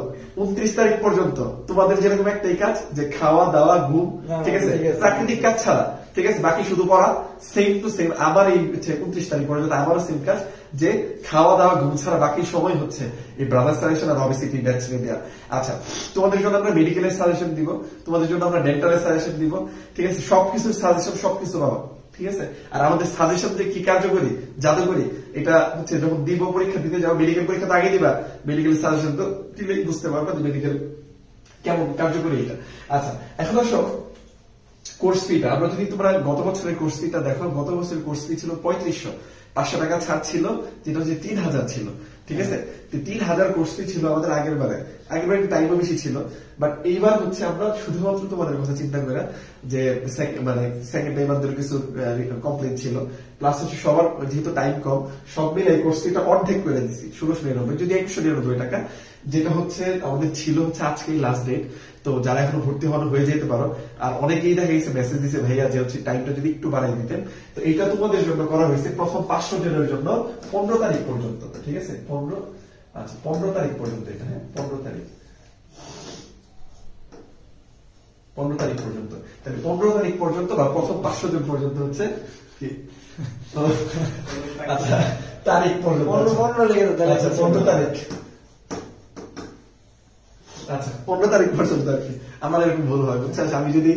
29 তারিখ পর্যন্ত তোমাদের যেরকম একটাই কাজ যে খাওয়া দাওয়া ঘুম, ঠিক আছে, প্রাকৃতিক কাজ ছাড়া, ঠিক আছে, বাকি শুধু পড়া, সেম টু সেম। আবার এই 29 তারিখ পর্যন্ত আবারও সেম কাজ যে খাওয়া দাওয়া ঘুম ছাড়া বাকি সময় হচ্ছে এই ব্রাদার সাজেশন আর অবিসিটি ব্যাচ দেওয়া। আচ্ছা, তোমাদের জন্য আমরা মেডিকেলের সাজেশন দিব, তোমাদের জন্য আমরা ডেন্টালের সাজেশন দিব, ঠিক আছে, সবকিছুর সাজেশন সবকিছু পাবা, ঠিক আছে। আর আমাদের সাজেশন যে কি কার্যকরী জাদুকরী এটা হচ্ছে যখন দিব পরীক্ষা দিতে যাও, মেডিকেল পরীক্ষা তো আগে দিবা, মেডিকেল সাজেশন তো দিলেই বুঝতে পারবা যে মেডিকেল কেমন কার্যকরী এটা। আচ্ছা, এখন আসো কোর্স ফিটা। আমরা যদি তোমরা গত বছরের কোর্স ফিটা দেখো, গত বছরের কোর্স ফি ছিল 3500, 500 টাকা ছাড় ছিল, যেটা হচ্ছে 3000 ছিল, ঠিক আছে। 3000 কোর্স ফি ছিল আমাদের আগের বারে টাইমও বেশি ছিল, বাট এইবার হচ্ছে আমরা শুধুমাত্র তোমাদের কথা চিন্তা করে যে মানে সেকেন্ড টাইম আমাদের কিছু কমপ্লেন ছিল, প্লাস হচ্ছে সবার যেহেতু টাইম কম, সব মিলে এই কোর্স ফিটা অর্ধেক করে দিচ্ছি 1699, যদি 199 টাকা, যেটা হচ্ছে আমাদের ছিল হচ্ছে আজকেই লাস্ট ডেট। তো যারা এখনো ভর্তি হওয়ানো হয়ে যেতে পারো, আর অনেকেই দেখা গেছে মেসেজ দিছে ভাইয়া যে হচ্ছে টাইমটা যদি একটু বাড়াই দিতেন, তো এটা তোমাদের জন্য করা হয়েছে প্রথম 500 জনের জন্য 15 তারিখ পর্যন্ত, ঠিক আছে, 15 তারিখ পর্যন্ত এটা, হ্যাঁ 15 তারিখ পর্যন্ত। তাহলে 15 তারিখ পর্যন্ত বা প্রথম 500 জন পর্যন্ত হচ্ছে আচ্ছা তারিখ পর্যন্ত 15 লেগে 15 তারিখ, আচ্ছা 15 তারিখ পর্যন্ত আর কি। আমার এরকম ভুল হয় বুঝছো, আমি যদি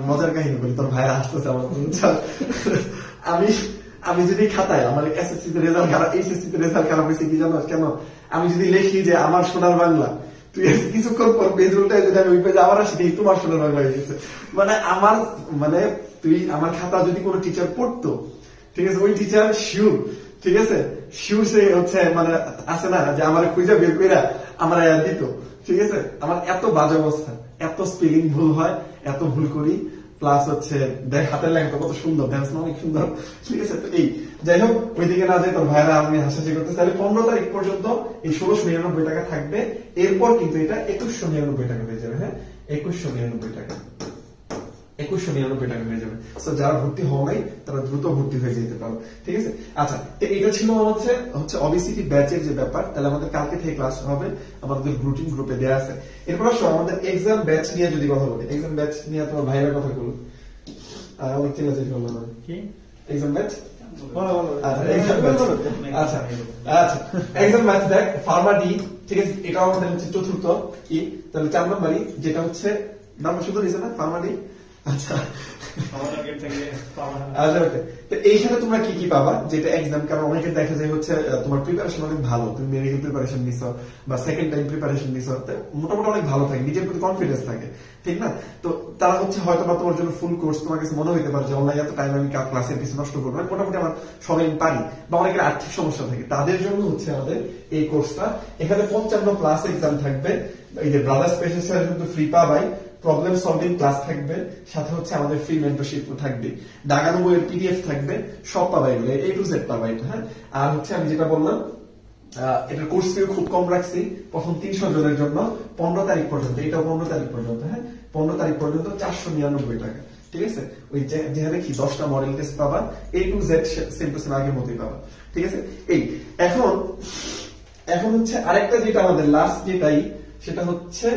মজার কাহিনী বলি, তোর ভাইরা আসতেছে আমার, আমি যদি খাতায় আমার এসএসসি তে রেজাল্ট খারাপ, এইচএসসি তে রেজাল্ট খারাপ হয়েছে কি জানো কেন, আমি যদি লিখি যে আমার সোনার বাংলা, তুই কিছুক্ষণ পর পেজ উল্টায় যদি আমি ওই পেজে আবার আসি তোমার সোনার বাংলা হয়ে গেছে, মানে তুই আমার খাতা যদি কোনো টিচার পড়তো, ঠিক আছে, ওই টিচার শিওর, ঠিক আছে, শিওর সে হচ্ছে মানে আছে না যে আমার খুঁজে বের করে আমার দিত, ঠিক আছে। আমার এত বাজে অবস্থা, এত স্পেলিং ভুল হয়, এত ভুল করি, প্লাস হচ্ছে দেখ হাতের লেখা কত সুন্দর, ড্যান্স অনেক সুন্দর, ঠিক আছে। তো এই যাই হোক, ওইদিকে না যাই তোর ভাইরা আমি হাসাহাসি করতে চাই। 15 তারিখ পর্যন্ত এই 1699 টাকা থাকবে, এরপর কিন্তু এটা 2199 টাকা হয়ে যাবে, হ্যাঁ 2199 টাকা, 2199 টাকা হয়ে যাবে। যারা ভর্তি হওয়া নাই তারা দ্রুত ভর্তি হয়ে যেতে পারো, ঠিক আছে। আচ্ছা, তো এটা ছিল হচ্ছে অবিসিটি ব্যাচের যে ব্যাপার। তাহলে আমাদের কালকে থেকে ক্লাস হবে, আমাদের রুটিন গ্রুপে দেওয়া আছে। এরপর আসো আমাদের এক্সাম ব্যাচ নিয়ে যদি কথা বলি, এক্সাম ব্যাচ নিয়ে তোমার ভাইয়েরা কথা বলুন, অনেক চিল্লাচিল্লি করলাম কি এক্সাম ব্যাচ, আচ্ছা এক্সাম ব্যাচ দেখ ফার্মা ডি, ঠিক আছে, এটা আমাদের হচ্ছে চতুর্থ ই, তাহলে 4 নম্বরই যেটা হচ্ছে নাম সুন্দর দিয়েছে না ফার্মা ডি। আচ্ছা এইখানে তোমরা কি কি পাবা, যেটা এক্সাম, কারণ অনেকে দেখা যায় হচ্ছে তোমার প্রিপারেশন অনেক ভালো, তুমি মেডিকেল প্রিপারেশন নিছো বা সেকেন্ড টাইম প্রিপারেশন নিছো, মোটামুটি অনেক ভালো থাকে, নিজের প্রতি কনফিডেন্স থাকে, ঠিক না। তো তারা হচ্ছে হয়তো বা তোমার জন্য ফুল কোর্স, তোমার কাছে মনে হইতে পারে যে অনলাইন এত টাইম আমি ক্লাসের কিছু নষ্ট করবো, মোটামুটি আমার সবাই পারি, বা অনেকের আর্থিক সমস্যা থাকে, তাদের জন্য হচ্ছে আমাদের এই কোর্সটা। এখানে 55 প্লাস এক্সাম থাকবে, এই যে ব্রাদার স্পেশাল কিন্তু ফ্রি পাবাই, প্রবলেম সলভিং ক্লাস থাকবে, সাথে হচ্ছে আমাদের ফ্রি মেন্টরশিপ থাকবে, দাগানো বইয়ের পিডিএফ থাকবে, সব পাবা এগুলো A to Z পাবা এটা, হ্যাঁ। আর হচ্ছে আমি যেটা বললাম এটার কোর্স ফি খুব কম রাখছি, প্রথম 300 জনের জন্য 15 তারিখ পর্যন্ত, এটা 15 তারিখ পর্যন্ত, হ্যাঁ 15 তারিখ পর্যন্ত 499 টাকা, ঠিক আছে। ওই যেখানে কি 10টা মডেল টেস্ট পাবা, A to Z same to same আগের মতোই পাবা, ঠিক আছে। এই এখন এখন হচ্ছে আরেকটা যেটা আমাদের লাস্ট যেটাই সেটা হচ্ছে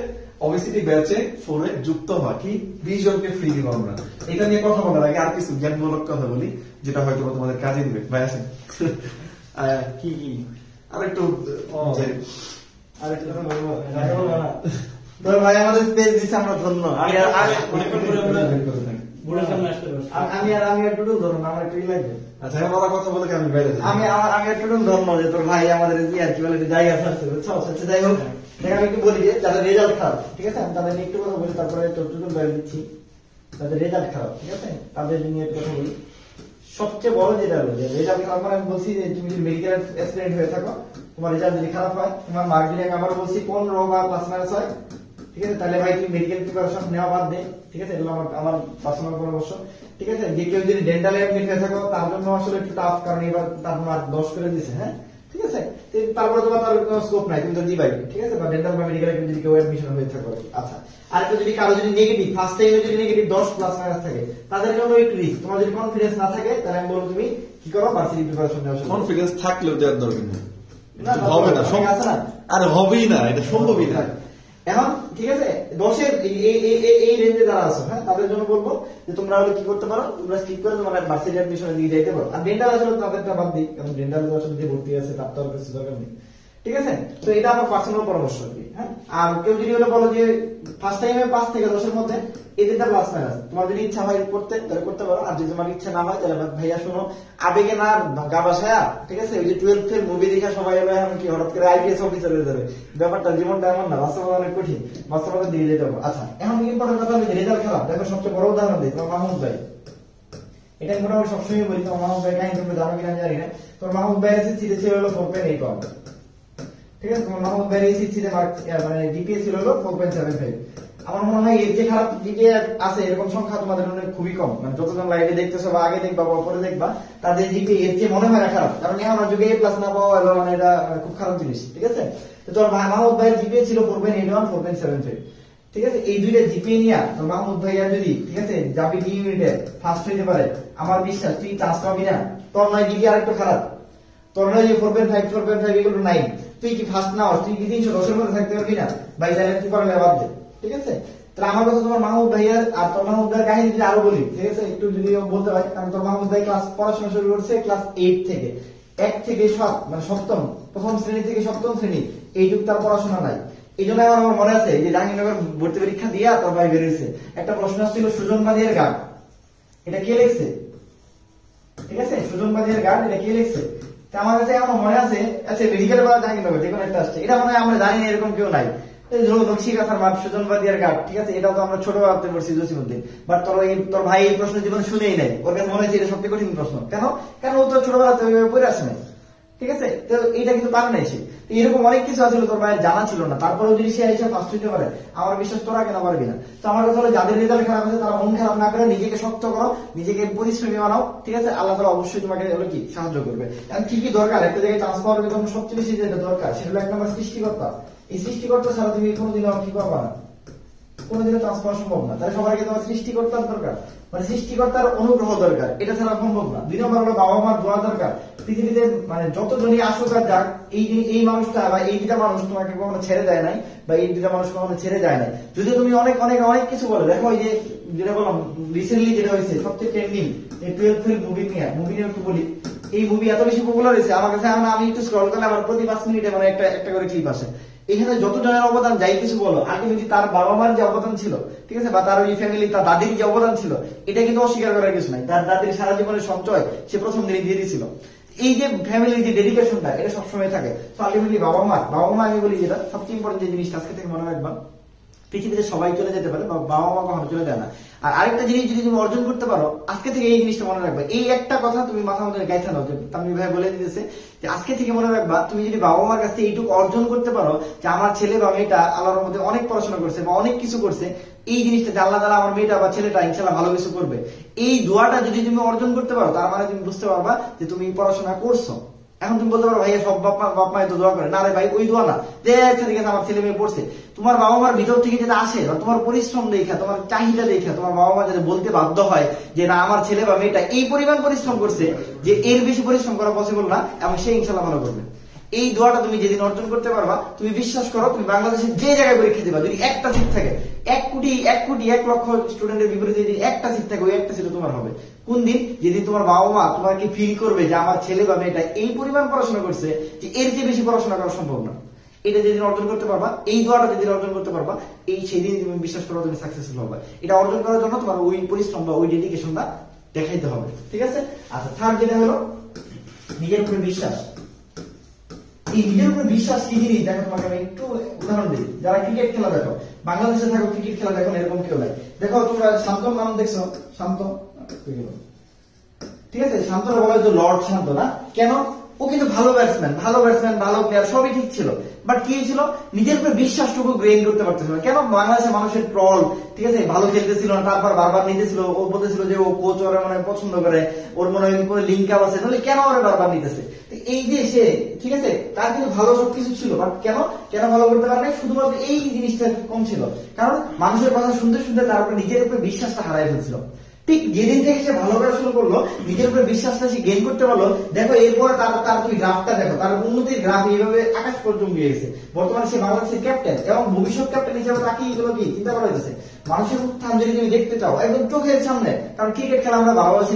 অবিসিটি ব্যাচে 4 এ যুক্ত হওয়া কি 20 জনকে ফ্রি দিব আমরা। এটা নিয়ে কথা বলার আগে আর কিছু জ্ঞানমূলক কথা বলি যেটা হয়তো তোমাদের কাজে দিবে। ভাই আসেন। কি আর একটু আরেকটা কথা বলবো না তোর ভাই আমাদের স্পেস দিচ্ছে আমরা ধন্য। আমি একটু ধরুন আমার একটু লাগবে। আচ্ছা ওরা কথা বলে আমি বাইরে যাই। আমি একটু ধর্ম যে তোর ভাই আমাদের আর কি বলে জায়গা ছাড়ছে বুঝছো। যাই হোক আমি একটু বলি যে যাদের রেজাল্ট খারাপ, ঠিক আছে, আমি তাদের নিয়ে একটু কথা বলি, তারপরে টোটাল বাইরে দিচ্ছি। তাদের রেজাল্ট খারাপ, ঠিক আছে, তাদের নিয়ে একটু কথা বলি। সবচেয়ে বড় যেটা হলো যে রেজাল্ট খারাপ মানে আমি বলছি যে তুমি যদি মেডিকেল স্টুডেন্ট হয়ে থাকো, তোমার রেজাল্ট যদি খারাপ হয়, তোমার মার্ক যদি আমার বলছি 15 বা +- হয়, ঠিক আছে, তাহলে ভাই তুমি মেডিকেল প্রিপারেশন নেওয়া বাদ দে, ঠিক আছে, এগুলো আমার পার্সোনাল পরামর্শ, ঠিক আছে। যে কেউ যদি ডেন্টাল এডমিট হয়ে থাকো তার জন্য আসলে একটু টাফ, কারণ এবার তার মার্ক 10 করে দিয়েছে, হ্যাঁ, ঠিক আছে। তারপরে তোমার তার কোনো স্কোপ নাই, তুমি তো দিবাই, ঠিক আছে, বা ডেন্টাল বা মেডিকেল যদি কেউ এডমিশন হয়ে থাকো। আচ্ছা, আর একটা যদি কারো যদি নেগেটিভ ফার্স্ট টাইমে যদি নেগেটিভ 10 +- থাকে, তাদের জন্য একটু রিস্ক। তোমার যদি কনফিডেন্স না থাকে তাহলে আমি বলবো তুমি কি করো, ভার্সিটি প্রিপারেশন নেওয়া শুরু করো। কনফিডেন্স থাকলেও দেওয়ার দরকার নেই, না, হবে না, আছে না, আরে হবেই না, এটা সম্ভবই না। এখন ঠিক আছে 10-এর এই রেঞ্জে যারা আছো, হ্যাঁ, তাদের জন্য বলবো যে তোমরা হলে কি করতে পারো, তোমরা স্কিপ করে তোমরা ভার্সিটি অ্যাডমিশনের দিকে যাইতে পারো। আর ডেন্টাল আসলে তাদেরটা বাদ দিই, কারণ ডেন্টাল আসলে যে ভর্তি আছে তার তো আর কিছু দরকার নেই, ঠিক আছে। তো এটা আমার পার্সোনাল পরামর্শ আর কি, হ্যাঁ। আর কেউ যদি হলে বলো যে ফার্স্ট টাইমে 5 থেকে 10-এর মধ্যে এই দুটা +- তোমার যদি ইচ্ছা হয় করতে তাহলে করতে পারো, আর যদি তোমার ইচ্ছা না হয় তাহলে ভাইয়া শোনো, আবেগে না গা বাসায়া, ঠিক আছে, ওই যে 12th এর মুভি দেখে সবাই এবার এখন কি হঠাৎ করে আইপিএস অফিসার হয়ে যাবে, ব্যাপারটা জীবনটা এমন না, বাস্তবতা অনেক কঠিন, বাস্তবতার দিকে যেতে হবে। আচ্ছা, এখন ইম্পর্টেন্ট কথা হলো যে রেজাল্ট খারাপ। দেখো সবচেয়ে বড় উদাহরণ দিই, তোমার মাহমুদ ভাই, এটা মোটামুটি সবসময় বলি, তোমার মাহমুদ ভাই কাহিনী তুমি জানো কিনা জানি না, তোমার মাহমুদ ভাই এসেছিল হলো 4.8, ঠিক আছে, তোমার মাহমুদ ভাই এসেছিল মানে ডিপিএ ছিল হলো 4.75। আমার মনে হয় এর যে খারাপ দিকে আছে এরকম সংখ্যা তোমাদের মনে খুবই কম, মানে যতজন লাইভে দেখতেছো বা আগে দেখবা বা পরে দেখবা, তাদের জিপি এর যে মনে হয় না খারাপ, কারণ এখন যুগে A+ না পাওয়া হলো মানে এটা খুব খারাপ জিনিস, ঠিক আছে। তো তোর মাহমুদ ভাইয়ের জিপি ছিল 4.81, 4.75, ঠিক আছে। এই দুইটা জিপি নিয়ে তোর মাহমুদ ভাইয়া যদি, ঠিক আছে, যাবি ডি ইউনিটে ফার্স্ট হইতে পারে, আমার বিশ্বাস তুই চান্স পাবি না। তোর নয় জিপি আর একটু খারাপ, তোর নয় যে 4.5, 4.5 এগুলো 9, তুই কি ফার্স্ট না হস, তুই কি 310-এর মধ্যে থাকতে পারবি না ভাই, তাহলে তুই পারলে বাদ দে, ঠিক আছে। তাহলে আমার কথা তোমার মাহমুদ ভাইয়ার আর তোর মাহমুদ ভাইয়ের কাহিনী যদি আরো বলি, ঠিক আছে, একটু যদি বলতে পারি, কারণ তোর মাহমুদ ভাই পড়াশোনা শুরু করছে ক্লাস 8 থেকে, 1 থেকে 7 মানে সপ্তম, প্রথম শ্রেণী থেকে সপ্তম শ্রেণী, এই যুগ তার পড়াশোনা নাই। এই জন্য আমার মনে আছে যে জাহাঙ্গীরনগর ভর্তি পরীক্ষা দিয়া তোর ভাই বেরিয়েছে, একটা প্রশ্ন আসছিল সুজন বাদিয়ার গান, এটা কে লিখছে, ঠিক আছে, সুজন বাদিয়ার গান এটা কে লিখছে। আমার কাছে আমার মনে আছে, আচ্ছা মেডিকেল বা জাহাঙ্গীরনগর যে কোনো একটা আসছে, এটা মনে হয় আমরা জানি না, এরকম কেউ নাই। নকশিকাথার মাঠ সুজনবাদিয়ার ঘাট, ঠিক আছে, এটা তো আমরা ছোট ভাবতে পারছি জসিমুদ্দিন, বাট তোর ভাই এই প্রশ্ন জীবনে শুনেই নাই, ওর কাছে মনে হয়েছে এটা সবচেয়ে কঠিন প্রশ্ন। কেন? কারণ ও তো ছোটবেলাতে ওইভাবে পড়ে আসে নাই, ঠিক আছে। তো এইটা কিন্তু পারে নাই সে, এরকম অনেক কিছু আছে তোর ভাইয়ের জানা ছিল না, তারপরেও যদি সে এসে ফার্স্ট হইতে পারে, আমার বিশ্বাস তোরা কেন পারবি না। তো আমার কথা হলো যাদের রেজাল্ট খারাপ আছে তারা মন খারাপ না করে নিজেকে শক্ত করো, নিজেকে পরিশ্রমী বানাও, ঠিক আছে, আল্লাহ তাআলা অবশ্যই তোমাকে হলো কি সাহায্য করবে। এখন কি কি দরকার একটা জায়গায় চান্স পাওয়ার জন্য, সবচেয়ে বেশি যেটা দরকার সেটা হলো 1 নম্বর সৃষ্টিকর্তা। এই সৃষ্টিকর্তা ছাড়া তুমি কোনোদিনও কি পাবা না, কোনোদিনও চান্স পাওয়া সম্ভব না। তাহলে সবাইকে তোমার সৃষ্টিকর্তার দরকার, মানে সৃষ্টিকর্তার অনুগ্রহ দরকার, এটা ছাড়া সম্ভব না। 2 নম্বর হলো বাবা মার দোয়া দরকার। পৃথিবীতে মানে যতজনই আসুক আর যাক, এই মানুষটা বা এই 2টা মানুষ তোমাকে কখনো ছেড়ে দেয় নাই, বা এই 2টা মানুষ কখনো ছেড়ে যায় নাই। যদি তুমি অনেক অনেক অনেক কিছু বলো, দেখো এই যে যেটা বললাম রিসেন্টলি যেটা হয়েছে সবচেয়ে ট্রেন্ডিং এই 12th ফেল মুভি নিয়ে একটু বলি। এই মুভি এত বেশি পপুলার হয়েছে, আমার কাছে আমি একটু স্ক্রল করলে আমার প্রতি 5 মিনিটে মানে একটা করে ক্লিপ আসে। এখানে যত জনের অবদান যাই কিছু বলো, আলটিমেটলি তার বাবা মার যে অবদান ছিল, ঠিক আছে, বা তার ওই ফ্যামিলি, তার দাদির যে অবদান ছিল, এটা কিন্তু অস্বীকার করার কিছু নাই। তার দাদির সারা জীবনের সঞ্চয় সে প্রথম দিনে দিয়ে দিয়েছিল। এই যে ফ্যামিলির যে ডেডিকেশনটা, এটা সবসময় থাকে। তো আলটিমেটলি বাবা মা আমি বলি যেটা সবচেয়ে ইম্পর্টেন্ট যে জিনিসটা আজকে থেকে মনে রাখবা, পৃথিবীতে সবাই চলে যেতে পারে, বাবা মা কখনো চলে যায় না। আর আরেকটা জিনিস যদি তুমি অর্জন করতে পারো, আজকে থেকে এই জিনিসটা মনে রাখবে, এই একটা কথা তুমি মাথার মধ্যে গাইতে নাও, যে তামিম ভাই বলে দিতেছে যে আজকে থেকে মনে রাখবা, তুমি যদি বাবা মার কাছে এইটুকু অর্জন করতে পারো যে আমার ছেলে বা মেয়েটা আল্লাহর মধ্যে অনেক পড়াশোনা করছে বা অনেক কিছু করছে, এই জিনিসটা যে আল্লাহ তাআলা আমার মেয়েটা বা ছেলেটা ইনশাআল্লাহ ভালো কিছু করবে, এই দোয়াটা যদি তুমি অর্জন করতে পারো, তার মানে তুমি বুঝতে পারবা যে তুমি পড়াশোনা করছো। এখন তুমি বলতে পারো ভাইয়া সব বাপ মা তো দোয়া করে না, রে ভাই ওই দোয়া না যে আচ্ছা ঠিক আছে আমার ছেলে মেয়ে পড়ছে, তোমার বাবা মার ভিতর থেকে যেটা আসে, তোমার পরিশ্রম দেখা, তোমার চাহিদা দেখা, তোমার বাবা মা যাতে বলতে বাধ্য হয় যে না আমার ছেলে বা মেয়েটা এই পরিমাণ পরিশ্রম করছে যে এর বেশি পরিশ্রম করা পসিবল না, এবং সে ইনশাআল্লাহ ভালো করবে। এই দোয়াটা তুমি যেদিন অর্জন করতে পারবা, তুমি বিশ্বাস করো তুমি বাংলাদেশের যে জায়গায় পরীক্ষা দিবা, যদি একটা সিট থাকে, 1 লক্ষ স্টুডেন্টের বিপরীতে যদি একটা সিট থাকে, ওই একটা সিট তোমার হবে। কোন দিন? যেদিন তোমার বাবা মা তোমাকে ফিল করবে যে আমার ছেলে বা মেয়েটা এই পরিমাণ পড়াশোনা করছে যে এর চেয়ে বেশি পড়াশোনা করা সম্ভব না। এটা যেদিন অর্জন করতে পারবা, এই দোয়াটা যেদিন অর্জন করতে পারবা, এই সেদিন তুমি বিশ্বাস করো তুমি সাকসেসফুল হবে। এটা অর্জন করার জন্য তোমার ওই পরিশ্রম বা ওই ডেডিকেশনটা দেখাইতে হবে, ঠিক আছে? আচ্ছা, থার্ড যেটা হলো নিজের উপরে বিশ্বাস। এই নিজের উপরে বিশ্বাস কি জিনিস দেখো, তোমাকে আমি একটু উদাহরণ দিই। যারা ক্রিকেট খেলা দেখো, বাংলাদেশে থাকো, ক্রিকেট খেলা দেখো, এরকম কেউ নাই। দেখো তোমরা শান্ত নাম দেখছো, শান্ত, ঠিক আছে? শান্তরা বলা হয় লর্ড শান্ত, না? কেন? ও কিন্তু ভালো ব্যাটসম্যান, ভালো প্লেয়ার, সবই ঠিক ছিল, বাট কি ছিল? নিজের উপরে বিশ্বাসটুকু গ্রেইন করতে পারতেছিল না। কেন? বাংলাদেশের মানুষের ট্রল, ঠিক আছে, ভালো খেলতেছিল না, তারপর বারবার নিতেছিল, ও বলতেছিল যে ও কোচ ওরা মনে হয় পছন্দ করে, ওর মনে হয় কোনো লিঙ্ক আপ আছে, তাহলে কেন ওরা বারবার নিতেছে? এই যে সে, ঠিক আছে, তার কিন্তু ভালো সবকিছু ছিল, বাট কেন ভালো করতে পারে না? শুধুমাত্র এই জিনিসটা কম ছিল, কারণ মানুষের কথা শুনতে শুনতে তার উপরে নিজের উপরে বিশ্বাসটা হারাই ফেলছিল। ঠিক যেদিন থেকে সে ভালো করা শুরু করলো, নিজের উপরে বিশ্বাসটা সে গেইন করতে পারলো, দেখো এরপরে তার তুমি গ্রাফটা দেখো, তার উন্নতির গ্রাফ এইভাবে আকাশ পর্যন্ত গিয়ে গেছে। বর্তমানে সে বাংলাদেশের ক্যাপ্টেন এবং ভবিষ্যৎ ক্যাপ্টেন হিসেবে তাকে এগুলো কি চিন্তা করা হয়েছে। মানুষের উত্থান যদি তুমি দেখতে চাও একদম চোখের সামনে, কারণ ক্রিকেট খেলা আমরা ভালোবাসি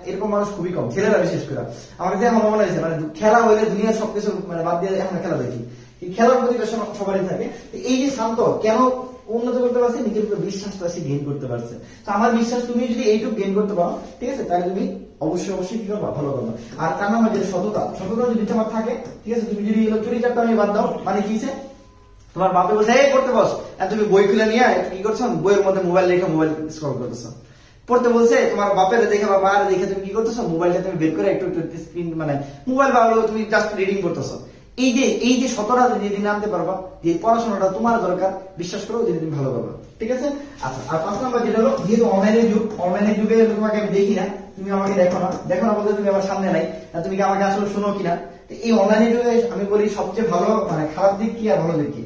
এরকম মানুষ খুবই কম, ছেলেরা বিশেষ করে। আমার কাছে এখন মনে হয়েছে খেলা হইলে দুনিয়ার সবকিছু বাদ দিয়ে এখন খেলা দেখি, এই খেলার প্রতি সবারই থাকে। এই যে শান্ত কেন উন্নত করতে পারছে? নিজের উপরে বিশ্বাসটা সে গেইন করতে পারছে। তো আমার বিশ্বাস তুমি যদি এইটুকু গেইন করতে পারো, ঠিক আছে, তাহলে তুমি অবশ্যই কি করবা? ভালো করবা। আর তার নাম যেটা সততা যদি তোমার থাকে, ঠিক আছে, তুমি যদি চুরি চারটা আমি বাদ দাও, মানে কি? তোমার বাপে বলছে এই পড়তে বস, আর তুমি বই খুলে নিয়ে কি করছো? বইয়ের মধ্যে মোবাইল রেখে মোবাইল স্ক্রল করতেছো। পড়তে বলছে, তোমার বাপের দেখে বা মায়ের দেখে তুমি কি করতেছো? মোবাইলটা তুমি বের করে একটু স্ক্রিন মোবাইল বা তুমি জাস্ট রিডিং করতেছো। এই যে সততা যেদিন আনতে পারবা, যে পড়াশোনাটা তোমার দরকার, বিশ্বাস করো যেদিন তুমি ভালো করবা, ঠিক আছে? আচ্ছা, আর 5 নাম্বার যেটা হলো, যেহেতু অনলাইনের যুগে তোমাকে আমি দেখি না, তুমি আমাকে দেখো না বলতে তুমি আমার সামনে নাই, তুমি কি আমাকে আসলে শুনো কিনা? এই অনলাইনের যুগে আমি বলি সবচেয়ে ভালো খারাপ দিক কি আর ভালো দিক কি?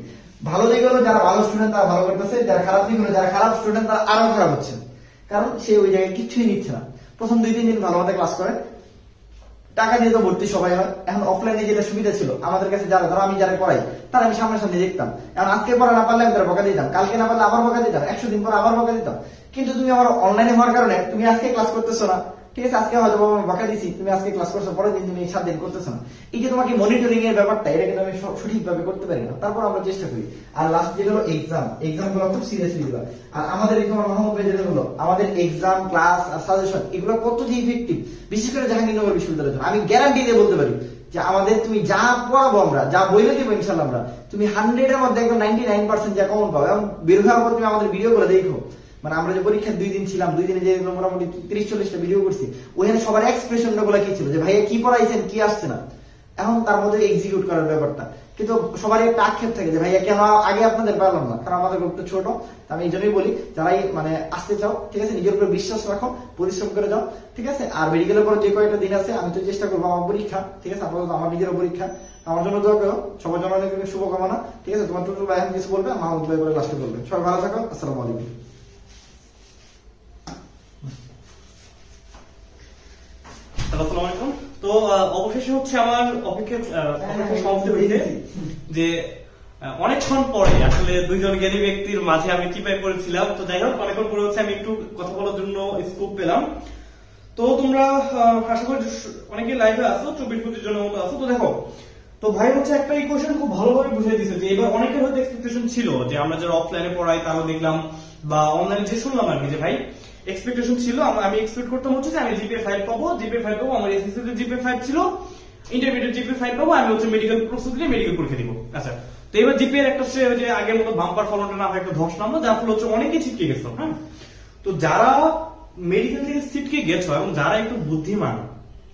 ভালো দিক হলো যারা ভালো স্টুডেন্ট তারা ভালো করতেছে, যারা খারাপ দিক হলো যারা খারাপ স্টুডেন্ট তারা আরো খারাপ হচ্ছে, কারণ সে ওই জায়গায় কিছুই নিচ্ছে না। প্রথম 2-3 দিন ভালো মতো ক্লাস করে, টাকা দিয়ে তো ভর্তি সবাই হয়। এখন অফলাইনে যেটা সুবিধা ছিল আমাদের কাছে, ধরো আমি যারা পড়াই তারা আমি সামনে দেখতাম। এখন আজকে পড়া না পারলে আমি তারা বকা দিতাম, কালকে না পারলে আবার বকা দিতাম, 100 দিন পর আবার বকা দিতাম। কিন্তু তুমি আমার অনলাইনে হওয়ার কারণে তুমি আজকে ক্লাস করতেছো না, ঠিক আছে, আজকে হয়তো বকা দিছি, তুমি আজকে ক্লাস করছো, পরের দিন তুমি 7 দিন করতেছো না। এই যে তোমাকে মনিটরিং এর ব্যাপারটা, এটা কিন্তু আমি সঠিকভাবে করতে পারি না, তারপর আমরা চেষ্টা করি। আর লাস্ট যেটা হলো এক্সাম গুলো খুব সিরিয়াসলি দিবা। আর আমাদের তোমার মোহাম্মদ ভাই যেটা হলো, আমাদের এক্সাম, ক্লাস আর সাজেশন এগুলো কত যে ইফেক্টিভ, বিশেষ করে জাহাঙ্গীরনগর বিশ্ববিদ্যালয়ের জন্য আমি গ্যারান্টি দিয়ে বলতে পারি যে আমাদের তুমি যা পড়াবো, আমরা যা বইলে দেবো ইনশাল্লাহ, তুমি 100 এর মধ্যে একদম 99% যা কমন পাবো। এবং বের হওয়ার পর তুমি আমাদের ভিডিও করে দেখো, আমরা যে পরীক্ষার 2 দিন ছিলাম, 2 দিনে যে মোটামুটি 30-40টা ভিডিও করছি, ওখানে সবার এক্সপ্রেশন গুলো কি ছিল, যে ভাইয়া কি পড়াইছেন, কি আসছে না, এখন তার মধ্যে এক্সিকিউট করার ব্যাপারটা। কিন্তু সবারই একটা আক্ষেপ থাকে যে ভাইয়া কেন আগে আপনাদের পারলাম না, কারণ আমাদের গ্রুপটা ছোট। আমি এই জন্যই বলি, যারাই আসতে চাও, ঠিক আছে, নিজের উপর বিশ্বাস রাখো, পরিশ্রম করে যাও, ঠিক আছে। আর মেডিকেলের পর যে কয়েকটা দিন আছে আমি তো চেষ্টা করবো, আমার পরীক্ষা, ঠিক আছে, আপাতত আমার নিজেরও পরীক্ষা, আমার জন্য দোয়া করো, সবার জন্য অনেক শুভকামনা, ঠিক আছে। তোমার টুটুল ভাই এখন কিছু বলবে, মাহমুদ ভাই বলে লাস্টে বলবে। সবাই ভালো থাকো, আসসালামু আলাইকুম। আসসালামু আলাইকুম। তো অবশেষে হচ্ছে আমার অপেক্ষা সমাপ্তি হয়েছে, যে অনেকক্ষণ পরে আসলে দুইজন জ্ঞানী ব্যক্তির মাঝে আমি চিপাই করেছিলাম। তো যাই হোক, অনেকক্ষণ পরে হচ্ছে আমি একটু কথা বলার জন্য স্কোপ পেলাম। তো তোমরা আশা করি অনেকে লাইভে আসো, 24-25 জনের মতো আসো। তো দেখো, তো ভাই হচ্ছে একটা ইকুয়েশন খুব ভালোভাবে বুঝিয়ে দিচ্ছে, যে এবার অনেকের হয়তো এক্সপেকটেশন ছিল যে আমরা যারা অফলাইনে পড়াই তারও দেখলাম, বা অনলাইনে যে শুনলাম আর কি, যে ভাই এক্সপেকটেশন ছিল, আমি এক্সপেক্ট করতাম হচ্ছে যে আমি জিপিএ 5 পাবো, আমার এসএসসি তে জিপিএ 5 ছিল, ইন্টারমিডিয়েট জিপিএ 5 পাবো, আমি হচ্ছে মেডিকেল প্রস্তুতি নিয়ে মেডিকেল পরীক্ষা দিব। আচ্ছা, তো এবার জিপিএর একটা যে আগের মতো বাম্পার ফলনটা না হয় একটা ধস নামলো, যার ফলে হচ্ছে অনেকে ছিটকে গেছে। হ্যাঁ, তো যারা মেডিকেল থেকে ছিটকে গেছো এবং যারা একটু বুদ্ধিমান,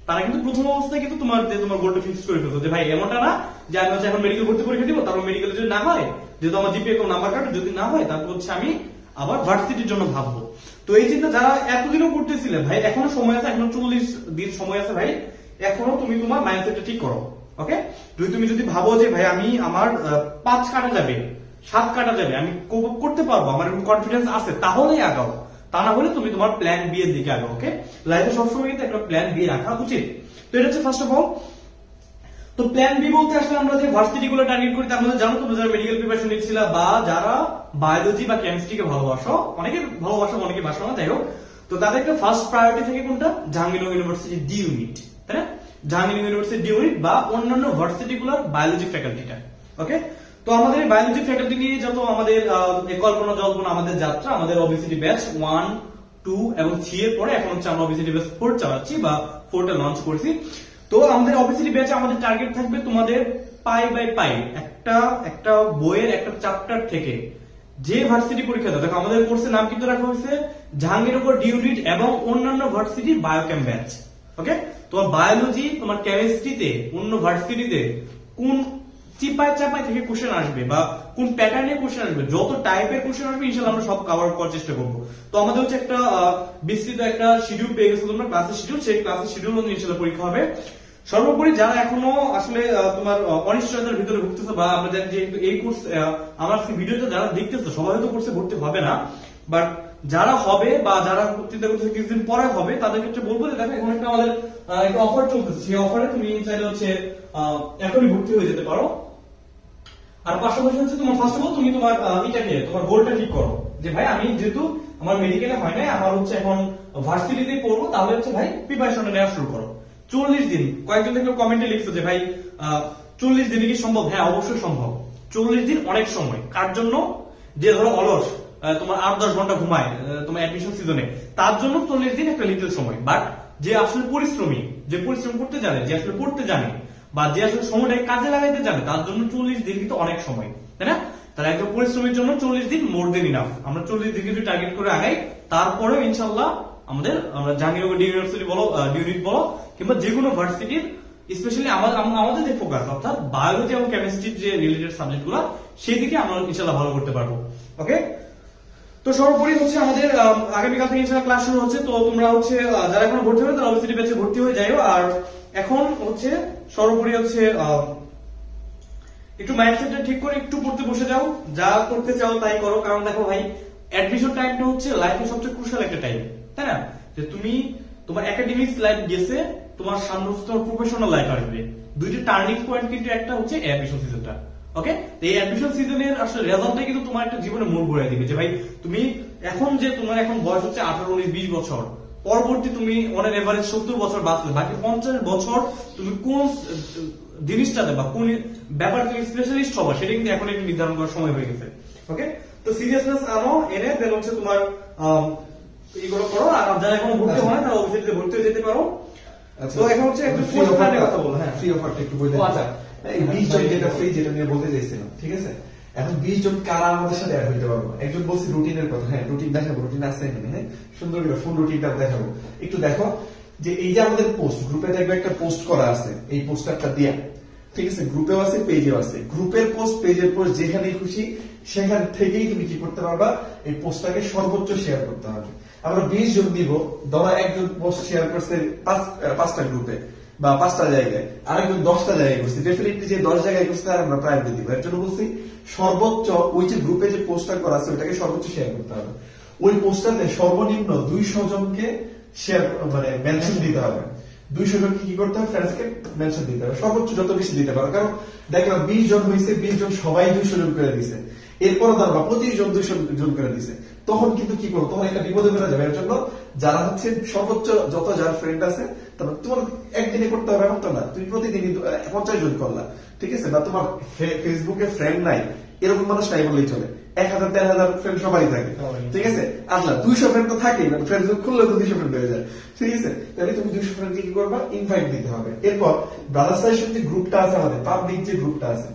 তারা কিন্তু প্রথম অবস্থায় কিন্তু তোমার গোলটা ফিক্স করে ফেলছো, যে ভাই এমনটা না যে আমি হচ্ছে এখন মেডিকেল ভর্তি পরীক্ষা দিব, তারপর মেডিকেল যদি না হয়, যেহেতু আমার জিপিএ কোনো নাম্বার কার্ড যদি না হয়, তারপর হচ্ছে আমি আবার ভার্সিটির জন্য ভাববো। তো এই চিন্তা যারা এতদিনও করতেছিলে, ভাই এখনো সময় আছে, এখনো 40 দিন সময় আছে ভাই, এখনো তুমি তোমার মাইন্ডসেটটা ঠিক করো। ওকে, তুমি যদি ভাবো যে ভাই আমি আমার 5 কাটা যাবে, 7 কাটা যাবে, আমি করতে পারবো, আমার এরকম কনফিডেন্স আছে, তাহলেই আগাও। তা না হলে তুমি তোমার প্ল্যান বি এর দিকে আগাও। ওকে, লাইফে সবসময় কিন্তু একটা প্ল্যান বি রাখা উচিত। তো এটা হচ্ছে ফার্স্ট অফ অল। তো প্ল্যান বি বলতে আসলে আমরা যে ভার্সিটি গুলো টার্গেট করি তার মধ্যে জানো তো যারা মেডিকেল প্রিপারেশন নিচ্ছিল বা যারা বায়োলজি বা কেমিস্ট্রিকে ভালোবাসো, অনেকে ভালোবাসো অনেকে বাসো না, যাই হোক, তো তাদেরকে ফার্স্ট প্রায়োরিটি থেকে কোনটা, জাহাঙ্গীরনগর ইউনিভার্সিটি ডি ইউনিট, তাই না, জাহাঙ্গীরনগর ইউনিভার্সিটি ডি ইউনিট বা অন্যান্য ভার্সিটি গুলোর বায়োলজি ফ্যাকাল্টিটা। ওকে, তো আমাদের বায়োলজি ফ্যাকাল্টি নিয়ে যত আমাদের কল্পনা জল্পনা, আমাদের যাত্রা, আমাদের ওবিসিটি ব্যাচ 1, 2 এবং 3 এর পরে এখন হচ্ছে আমরা ওবিসিটি ব্যাচ 4 চালাচ্ছি বা 4টা লঞ্চ করছি। তো আমাদের ওবিসিটি ব্যাচে আমাদের টার্গেট থাকবে তোমাদের পাই বাই পাই একটা বইয়ের একটা চ্যাপ্টার থেকে যে ভার্সিটি পরীক্ষা দাও, দেখো আমাদের কোর্সের নাম কিন্তু রাখা হয়েছে জাহাঙ্গীরনগর ডি ইউনিট এবং অন্যান্য ভার্সিটি বায়োকেম ব্যাচ। ওকে, তোমার বায়োলজি, তোমার কেমিস্ট্রিতে অন্য ভার্সিটিতে কোন চিপায় চাপায় থেকে কোশ্চেন আসবে বা কোন প্যাটার্নে কোশ্চেন আসবে, যত টাইপের কোশ্চেন আসবে ইনশাআল্লাহ আমরা সব কভার করার চেষ্টা করব। তো আমাদের হচ্ছে একটা বিস্তৃত একটা শিডিউল পেয়ে গেছে তোমরা, ক্লাসের শিডিউল, সেই ক্লাসের শিডিউল অনুযায়ী ইনশাআল্লাহ পরীক্ষা হবে। সর্বোপরি যারা এখনো আসলে তোমার অনিশ্চয়তার ভিতরে ভুগতেছে বা আমরা জানি যে এই কোর্স আমার ভিডিওটা যারা দেখতেছে সবাই হয়তো কোর্সে ভর্তি হবে না, বাট যারা হবে বা যারা চিন্তা করতেছে কিছুদিন পরে হবে তাদের ক্ষেত্রে বলবো যে দেখো এখন একটা আমাদের একটা অফার চলতেছে, সেই অফারে তুমি চাইলে হচ্ছে এখনই ভর্তি হয়ে যেতে পারো। আর পাশাপাশি হচ্ছে তোমার ফার্স্ট অফ অল তুমি তোমার এটাকে তোমার গোলটা ঠিক করো যে ভাই আমি যেহেতু আমার মেডিকেলে হয় নাই, আমার হচ্ছে এখন ভার্সিটিতে পড়বো, তাহলে হচ্ছে ভাই প্রিপারেশনটা নেওয়া শুরু করো। 40 দিন, কয়েকজন থেকে কমেন্টে লিখছো যে ভাই 40 দিনে কি সম্ভব? হ্যাঁ অবশ্যই সম্ভব। 40 দিন অনেক সময়, কার জন্য? যে ধরো অলস, তোমার 8-10 ঘন্টা ঘুমায় তোমার অ্যাডমিশন সিজনে, তার জন্য 40 দিন একটা লিটল সময়। বাট যে আসলে পরিশ্রমী, যে পরিশ্রম করতে জানে, যে আসলে পড়তে জানে বা যে আসলে সময়টাকে কাজে লাগাইতে জানে, তার জন্য 40 দিন কিন্তু অনেক সময়, তাই না? তাহলে একজন পরিশ্রমের জন্য 40 দিন মোর দেন ইনাফ। আমরা 40 দিন কিন্তু টার্গেট করে আগাই, তারপরেও ইনশাআল্লাহ আমরা জাহাঙ্গীরনগর ইউনিভার্সিটি বলো, ইউনিট বলো, কিংবা যে কোনো ভার্সিটির স্পেশালি আমাদের যে ফোকাস অর্থাৎ বায়োলজি এবং কেমিস্ট্রির যে রিলেটেড সাবজেক্ট গুলো, সেই দিকে আমরা ইনশাআল্লাহ ভালো করতে পারবো। ওকে, তো সর্বোপরি হচ্ছে আমাদের আগামীকাল থেকে ইনশাআল্লাহ ক্লাস শুরু হচ্ছে। তো তোমরা হচ্ছে যারা এখন ভর্তি হবে তারা ওবিসিটি ব্যাচে ভর্তি হয়ে যাও। আর এখন হচ্ছে সর্বোপরি হচ্ছে একটু মাইন্ডসেটটা ঠিক করে একটু পড়তে বসে যাও, যা করতে চাও তাই করো। কারণ দেখো ভাই, অ্যাডমিশন টাইমটা হচ্ছে লাইফের সবচেয়ে ক্রুশাল একটা টাইম, তাই না? যে তুমি তোমার একাডেমিক্স লাইফ গেছে, তোমার সামনে তোমার প্রফেশনাল লাইফ আসবে। দুইটা টার্নিং পয়েন্ট কিন্তু একটা হচ্ছে অ্যাডমিশন সিজনটা। ওকে, এই অ্যাডমিশন সিজনের আসলে রেজাল্টটাই কিন্তু তোমার একটা জীবনে মোড় ঘুরিয়ে দিবে যে ভাই তুমি এখন যে তোমার এখন বয়স হচ্ছে 18, 19, 20 বছর, পরবর্তী তুমি অনেক এভারেজ 70 বছর বাঁচলে, বাকি 50 বছর তুমি কোন জিনিসটাতে বা কোন ব্যাপারে তুমি স্পেশালিস্ট হবা সেটা কিন্তু এখন একটু নির্ধারণ করার সময় হয়ে গেছে। ওকে, তো সিরিয়াসনেস আনো, এনে দেন হচ্ছে তোমার এগুলো করো। আর যারা এখন ভর্তি হয় না তারা অবশ্যই ভর্তি হয়ে যেতে পারো। তো এখন হচ্ছে একটু ফ্রি অফারের কথা বলো। হ্যাঁ, ফ্রি অফারটা একটু বলে দাও। আচ্ছা, এই 20 জন যেটা ফ্রি, যেটা নিয়ে বলতে চাইছিলাম, ঠিক আছে? এখন 20 জন কারা আমাদের সাথে অ্যাড হইতে পারবো? একজন বলছি রুটিনের কথা। হ্যাঁ, রুটিন দেখাবো, রুটিন আছে এখানে। হ্যাঁ, সুন্দর করে ফুল রুটিনটা দেখাবো। একটু দেখো যে এই যে আমাদের পোস্ট, গ্রুপে দেখবে একটা পোস্ট করা আছে, এই পোস্টারটা দিয়া, ঠিক আছে? গ্রুপেও আছে, পেজেও আছে। গ্রুপের পোস্ট, পেজের পোস্ট, যেখানেই খুশি সেখান থেকেই তুমি কি করতে পারবা, এই পোস্টটাকে সর্বোচ্চ শেয়ার করতে হবে। আমরা 20 জন দিব, ধরো একজন পোস্ট শেয়ার করছে 5টা গ্রুপে বা 5টা জায়গায়, আরেকজন 10টা জায়গায় করছে, ডেফিনেটলি যে 10 জায়গায় করছে তার আমরা প্রায়োরিটি দিব। এর জন্য বলছি সর্বোচ্চ ওই যে গ্রুপে যে পোস্টটা করা আছে ওইটাকে সর্বোচ্চ শেয়ার করতে হবে। ওই পোস্টটাতে সর্বনিম্ন 200 জনকে শেয়ার মানে মেনশন দিতে হবে। 200 জনকে কি করতে হবে? ফ্রেন্ডসকে মেনশন দিতে হবে, সর্বোচ্চ যত বেশি দিতে পারো। কারণ দেখলাম 20 জন হয়েছে, 20 জন সবাই 200 জন করে দিছে, এরপর ধরবা 25 জন 200 জন করে দিছে, তখন কিন্তু কি করবো? তখন একটা বিপদে পড়ে যাবে। এর জন্য যারা হচ্ছে সর্বোচ্চ যত যার ফ্রেন্ড আছে, তারপর তোমার একদিনে করতে হবে এমন তো না, তুমি প্রতিদিনই 50 জন করলা, ঠিক আছে? বা তোমার ফেসবুকে ফ্রেন্ড নাই, এরকম মানুষ নাই বললেই চলে। 1000, 10,000 ফ্রেন্ড সবাই থাকে, ঠিক আছে? আচ্ছা, 200 ফ্রেন্ড তো থাকেই, মানে ফেসবুক খুললে তো 200 ফ্রেন্ড হয়ে যায়, ঠিক আছে? তাহলে তুমি 200 ফ্রেন্ডকে কি করবা? ইনভাইট দিতে হবে। এরপর ব্রাদার্স সাজেশন যে গ্রুপটা আছে আমাদের, পাবলিক যে গ্রুপটা আছে,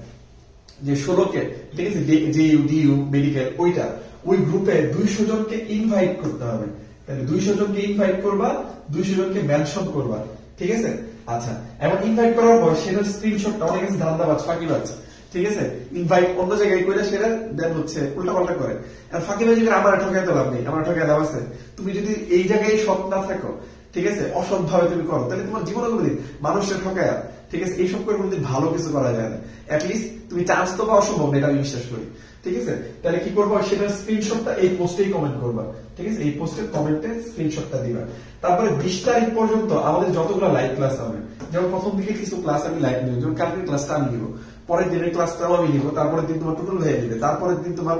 যে 16 ঠিক আছে, জেইউ ডিইউ মেডিকেল, ওইটা ওই গ্রুপে 200 জনকে ইনভাইট করতে হবে। তাহলে 200 জনকে ইনভাইট করবা, 200 জনকে মেনশন করবা, ঠিক আছে? আচ্ছা, এবং ইনভাইট করার পর সেটার স্ক্রিনশটটা, অনেক কিছু ধান্দাবাজ ফাঁকিবাজ, ঠিক আছে? ইনভাইট অন্য জায়গায় করে সেটা দেন হচ্ছে উল্টা পাল্টা করে। আর ফাঁকিবাজি করে আমার ঠকাইতে লাভ নেই, আমার ঠকাই লাভ আছে। তুমি যদি এই জায়গায় সৎ না থাকো, ঠিক আছে, অসৎ ভাবে তুমি করো, তাহলে তোমার জীবনে কোনোদিন মানুষের ঠকায়, ঠিক আছে, এইসব করে কোনোদিন ভালো কিছু করা যায় না। অ্যাটলিস্ট তুমি চান্স তো পাওয়া সম্ভব না, এটা আমি বিশ্বাস করি। ঠিক আছে? তাহলে কি করবো, সেটার স্ক্রিনশটটা এই পোস্টেই কমেন্ট করবা, ঠিক আছে? এই পোস্টের কমেন্টে স্ক্রিনশটটা দিবা। তারপরে 20 তারিখ পর্যন্ত আমাদের যতগুলো লাইভ ক্লাস হবে, যেমন প্রথম দিকে কিছু ক্লাস আমি লাইভ নিব, যেমন কালকের ক্লাসটা আমি নিব, পরের দিনের ক্লাসটাও আমি নিব, তারপরের দিন তোমার টুটুল ভাইয়া দিবে, তারপরের দিন তোমার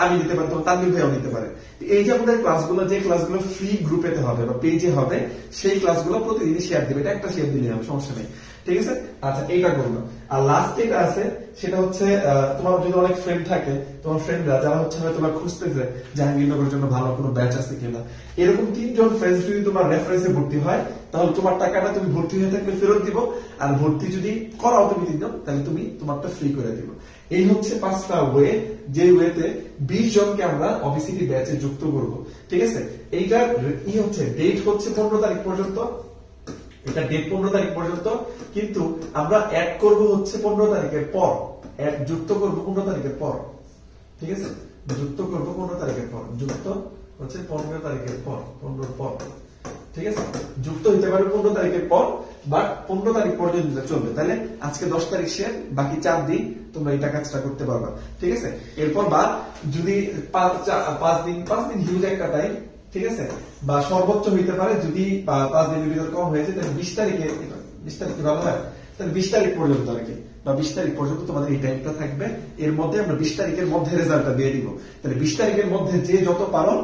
আমি নিতে পারি, তোমার তানভীর ভাইয়াও নিতে পারে। এই যে আমাদের ক্লাসগুলো, যে ক্লাসগুলো ফ্রি গ্রুপেতে হবে বা পেজে হবে, সেই ক্লাসগুলো প্রতিদিন শেয়ার দিবে, এটা একটা শেয়ার দিলে হবে, সমস্যা নেই, ঠিক আছে? আচ্ছা, এইটা করবো। আর লাস্ট যেটা আছে সেটা হচ্ছে তোমার যদি অনেক ফ্রেন্ড থাকে, তোমার ফ্রেন্ডরা যারা হচ্ছে তোমার খুঁজতেছে জাহাঙ্গীরনগরের জন্য ভালো কোনো ব্যাচ আছে কিনা, এরকম 3 জন ফ্রেন্ডস যদি তোমার রেফারেন্সে ভর্তি হয়, তাহলে তোমার টাকাটা তুমি ভর্তি হয়ে থাকলে ফেরত দিব, আর ভর্তি যদি করাও তুমি দিন, তাহলে তুমি তোমারটা ফ্রি করে দিব। এই হচ্ছে 5টা ওয়ে, যে ওয়েতে 20 জনকে আমরা অবিসিটি ব্যাচে যুক্ত করব, ঠিক আছে? এইটার হচ্ছে ডেট হচ্ছে 15 তারিখ পর্যন্ত, এটা ডেট 15 তারিখ পর্যন্ত, কিন্তু আমরা অ্যাড করব হচ্ছে 15 তারিখের পর, যুক্ত করব 15 তারিখের পর, ঠিক আছে? যুক্ত করব 15 তারিখের পর, যুক্ত হচ্ছে 15 তারিখের পর, 15 পর, ঠিক আছে? যুক্ত হইতে পারে 15 তারিখের পর, বাট 15 তারিখ পর্যন্ত চলবে। তাহলে আজকে 10 তারিখ শেয়ার, বাকি 4 দিন তোমরা এই কাজটা করতে পারবা, ঠিক আছে? এরপর বা যদি 5 দিন হিউজ একটা টাইম, ঠিক আছে? বা সর্বোচ্চ হইতে পারে যদি 5 দিনের ভিতর কম হয়েছে, তাহলে 20 তারিখে ভালো হয়, তাহলে 20 তারিখ পর্যন্ত আর কি, বা 20 তারিখ পর্যন্ত তোমাদের এই টাইমটা থাকবে। এর মধ্যে আমরা 20 তারিখের মধ্যে রেজাল্টটা দিয়ে দিব। তাহলে 20 তারিখের মধ্যে যে যত পারো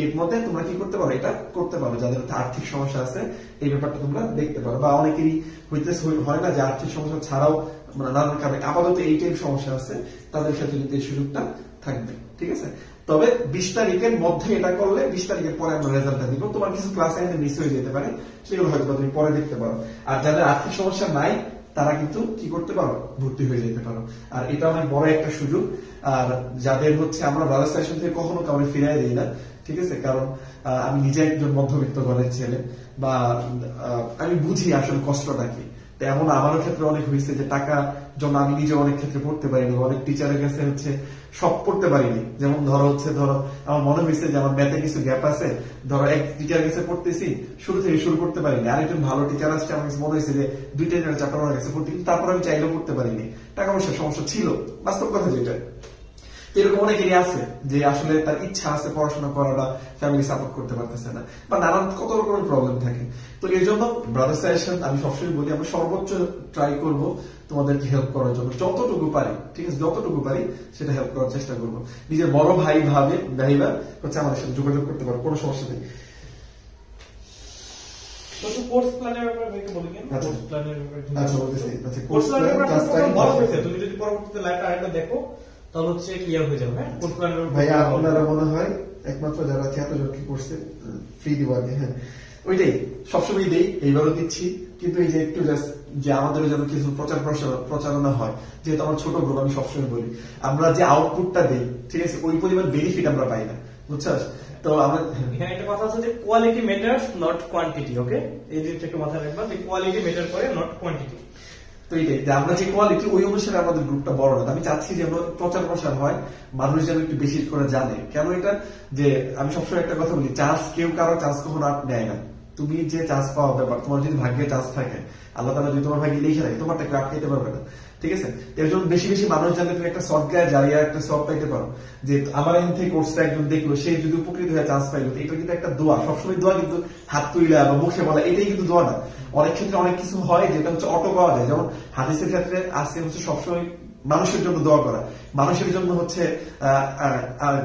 এর মধ্যে তোমরা কি করতে পারো, এটা করতে পারো। যাদের আর্থিক সমস্যা আছে এই ব্যাপারটা তোমরা দেখতে পারো, বা অনেকেরই হয় না যে আর্থিক সমস্যা ছাড়াও মানে নানান কারণে আপাতত এই টাইপ সমস্যা আছে, তাদের ক্ষেত্রে কিন্তু এই সুযোগটা থাকবে, ঠিক আছে? তবে 20 তারিখের মধ্যে এটা করলে 20 তারিখের পরে আমরা রেজাল্টটা দিব। তোমার কিছু ক্লাস মিস হয়ে যেতে পারে, সেগুলো হয়তো তুমি পরে দেখতে পারো। আর যাদের আর্থিক সমস্যা নাই তারা কিন্তু কি করতে পারো, ভর্তি হয়ে যেতে পারো। আর এটা অনেক বড় একটা সুযোগ। আর যাদের হচ্ছে আমরা ব্রাদার্স সেশন থেকে কখনো কাউকে ফিরাই দিই না, ঠিক আছে? কারণ আমি নিজে একজন মধ্যবিত্ত ঘরের ছেলে, বা আমি বুঝি আসলে কষ্টটা কি। এমন আমারও ক্ষেত্রে অনেক হয়েছে যে টাকা জন্য আমি নিজে অনেক ক্ষেত্রে পড়তে পারিনি, অনেক টিচারের কাছে হচ্ছে সব পড়তে পারিনি। যেমন ধরো আমার মনে হয়েছে যে আমার ম্যাথে কিছু গ্যাপ আছে, ধরো এক টিচার কাছে পড়তেছি, শুরু থেকে শুরু করতে পারিনি, আরেকজন ভালো টিচার আসছে, আমার কাছে মনে হয়েছে যে 2টা চ্যাপ্টার আমার কাছে পড়তে, তারপর আমি চাইলেও পড়তে পারিনি, টাকা পয়সার সমস্যা ছিল, বাস্তব কথা যেটা। এরকম অনেকেরই আছে যে আসলে তার ইচ্ছা আছে পড়াশোনা করার, বা ফ্যামিলি সাপোর্ট করতে পারতেছে না, বা নানান কত রকমের প্রবলেম থাকে। তো এই জন্য ব্রাদার্স সাজেশন আমি সবসময় বলি, আমরা সর্বোচ্চ ট্রাই করব তোমাদেরকে হেল্প করার জন্য, যতটুকু পারি, ঠিক আছে? যতটুকু পারি সেটা হেল্প করার চেষ্টা করবো। নিজের বড় ভাই ভাইবা হচ্ছে আমাদের সাথে যোগাযোগ করতে পারো, কোনো সমস্যা নেই। কোর্স প্ল্যানের ব্যাপারে ভাইকে বলি কেন? আচ্ছা। কোর্স প্ল্যানের ব্যাপারে আচ্ছা, বলতেছি। আচ্ছা, কোর্স প্ল্যানের ব্যাপারে ক্লাস টাইম বলা হয়েছে, তুমি যদি পরবর্তীতে লাইভটা আরেকবার দেখো তাহলে হচ্ছে ক্লিয়ার হয়ে যাবে। হ্যাঁ, কোর্স প্ল্যানের ভাইয়া আপনারা মনে হয় একমাত্র যারা ছিয়াত্তর করছে ফ্রি দিব আর কি। হ্যাঁ, ওইটাই সবসময় দেই, এইবারও দিচ্ছি, কিন্তু এই যে একটু যে আমাদের যেন কিছু প্রচারণা হয়, যেহেতু আমার ছোট গ্রুপ, আমি সবসময় বলি আমরা যে আউটপুটটা দিই, ঠিক আছে, ওই পরিমাণ বেনিফিট আমরা পাই না, বুঝছস? তো আমরা এখানে একটা কথা আছে যে কোয়ালিটি ম্যাটারস নট কোয়ান্টিটি। ওকে, এই জিনিসটা একটু মাথায় রাখবা যে কোয়ালিটি ম্যাটার করে, নট কোয়ান্টিটি। তো এইটাই যে আমরা যে কোয়ালিটি, ওই অনুসারে আমাদের গ্রুপটা বড় না। আমি চাচ্ছি যে আমরা প্রচার হয়, মানুষ যেন একটু বেশি করে জানে। কেন এটা, যে আমি সবসময় একটা কথা বলি, চান্স কেউ কারো চান্স কখনো নেয় না। তুমি যে চান্স পাওয়া ব্যাপার, তোমার যদি ভাগ্যে চান্স থাকে, আল্লাহ তাআলা যদি তোমার ভাগ্যে লিখে রাখে, তোমারটা কেউ আটকাইতে পারবে না, ঠিক আছে? এর জন্য বেশি বেশি মানুষ জানলে তুমি একটা সদগায় জারিয়া একটা সব পাইতে পারো, যে আমার এখান থেকে কোর্সটা একজন দেখলো, সে যদি উপকৃত হয়ে চান্স পাইলো, এটা কিন্তু একটা দোয়া। সবসময় দোয়া কিন্তু হাত তুইলা বা মুখে বলা, এটাই কিন্তু দোয়া না। অনেক ক্ষেত্রে অনেক কিছু হয় যেটা হচ্ছে অটো পাওয়া যায়, যেমন হাদিসের ক্ষেত্রে আছে হচ্ছে সবসময় মানুষের জন্য দোয়া করা, মানুষের জন্য হচ্ছে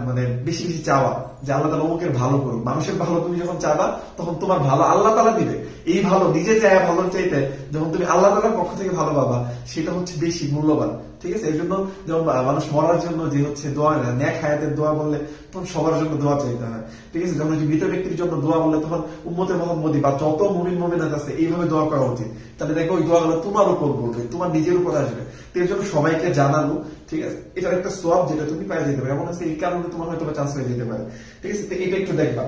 মানে বেশি বেশি চাওয়া যে আল্লাহ তাআলা অমুকের ভালো করুক। মানুষের ভালো তুমি যখন চাবা, তখন তোমার ভালো আল্লাহ তাআলা দিবে। এই ভালো নিজে চায় ভালো চাইতে যখন তুমি আল্লাহ তাআলার পক্ষ থেকে ভালো পাবা, সেটা হচ্ছে বেশি মূল্যবান, ঠিক আছে? এই জন্য যেমন মানুষ মরার জন্য যে হচ্ছে দোয়া, নেক হায়াতের দোয়া বললে তখন সবার জন্য দোয়া চাইতে হয়, ঠিক আছে? যখন মৃত ব্যক্তির জন্য দোয়া বললে তখন উম্মতে মুহাম্মদী বা যত মুমিন মুমিনাত আছে এইভাবে দোয়া করা উচিত। তাহলে দেখো ওই দোয়াগুলো তোমার উপর বলবে, তোমার নিজের উপর আসবে। এর জন্য সবাইকে জানানো, ঠিক আছে? এটা একটা সওয়াব যেটা তুমি পাই যেতে পারে, এমন আছে এই কারণে তোমার হয়তো চান্স হয়ে যেতে পারে, ঠিক আছে? এটা একটু দেখবা।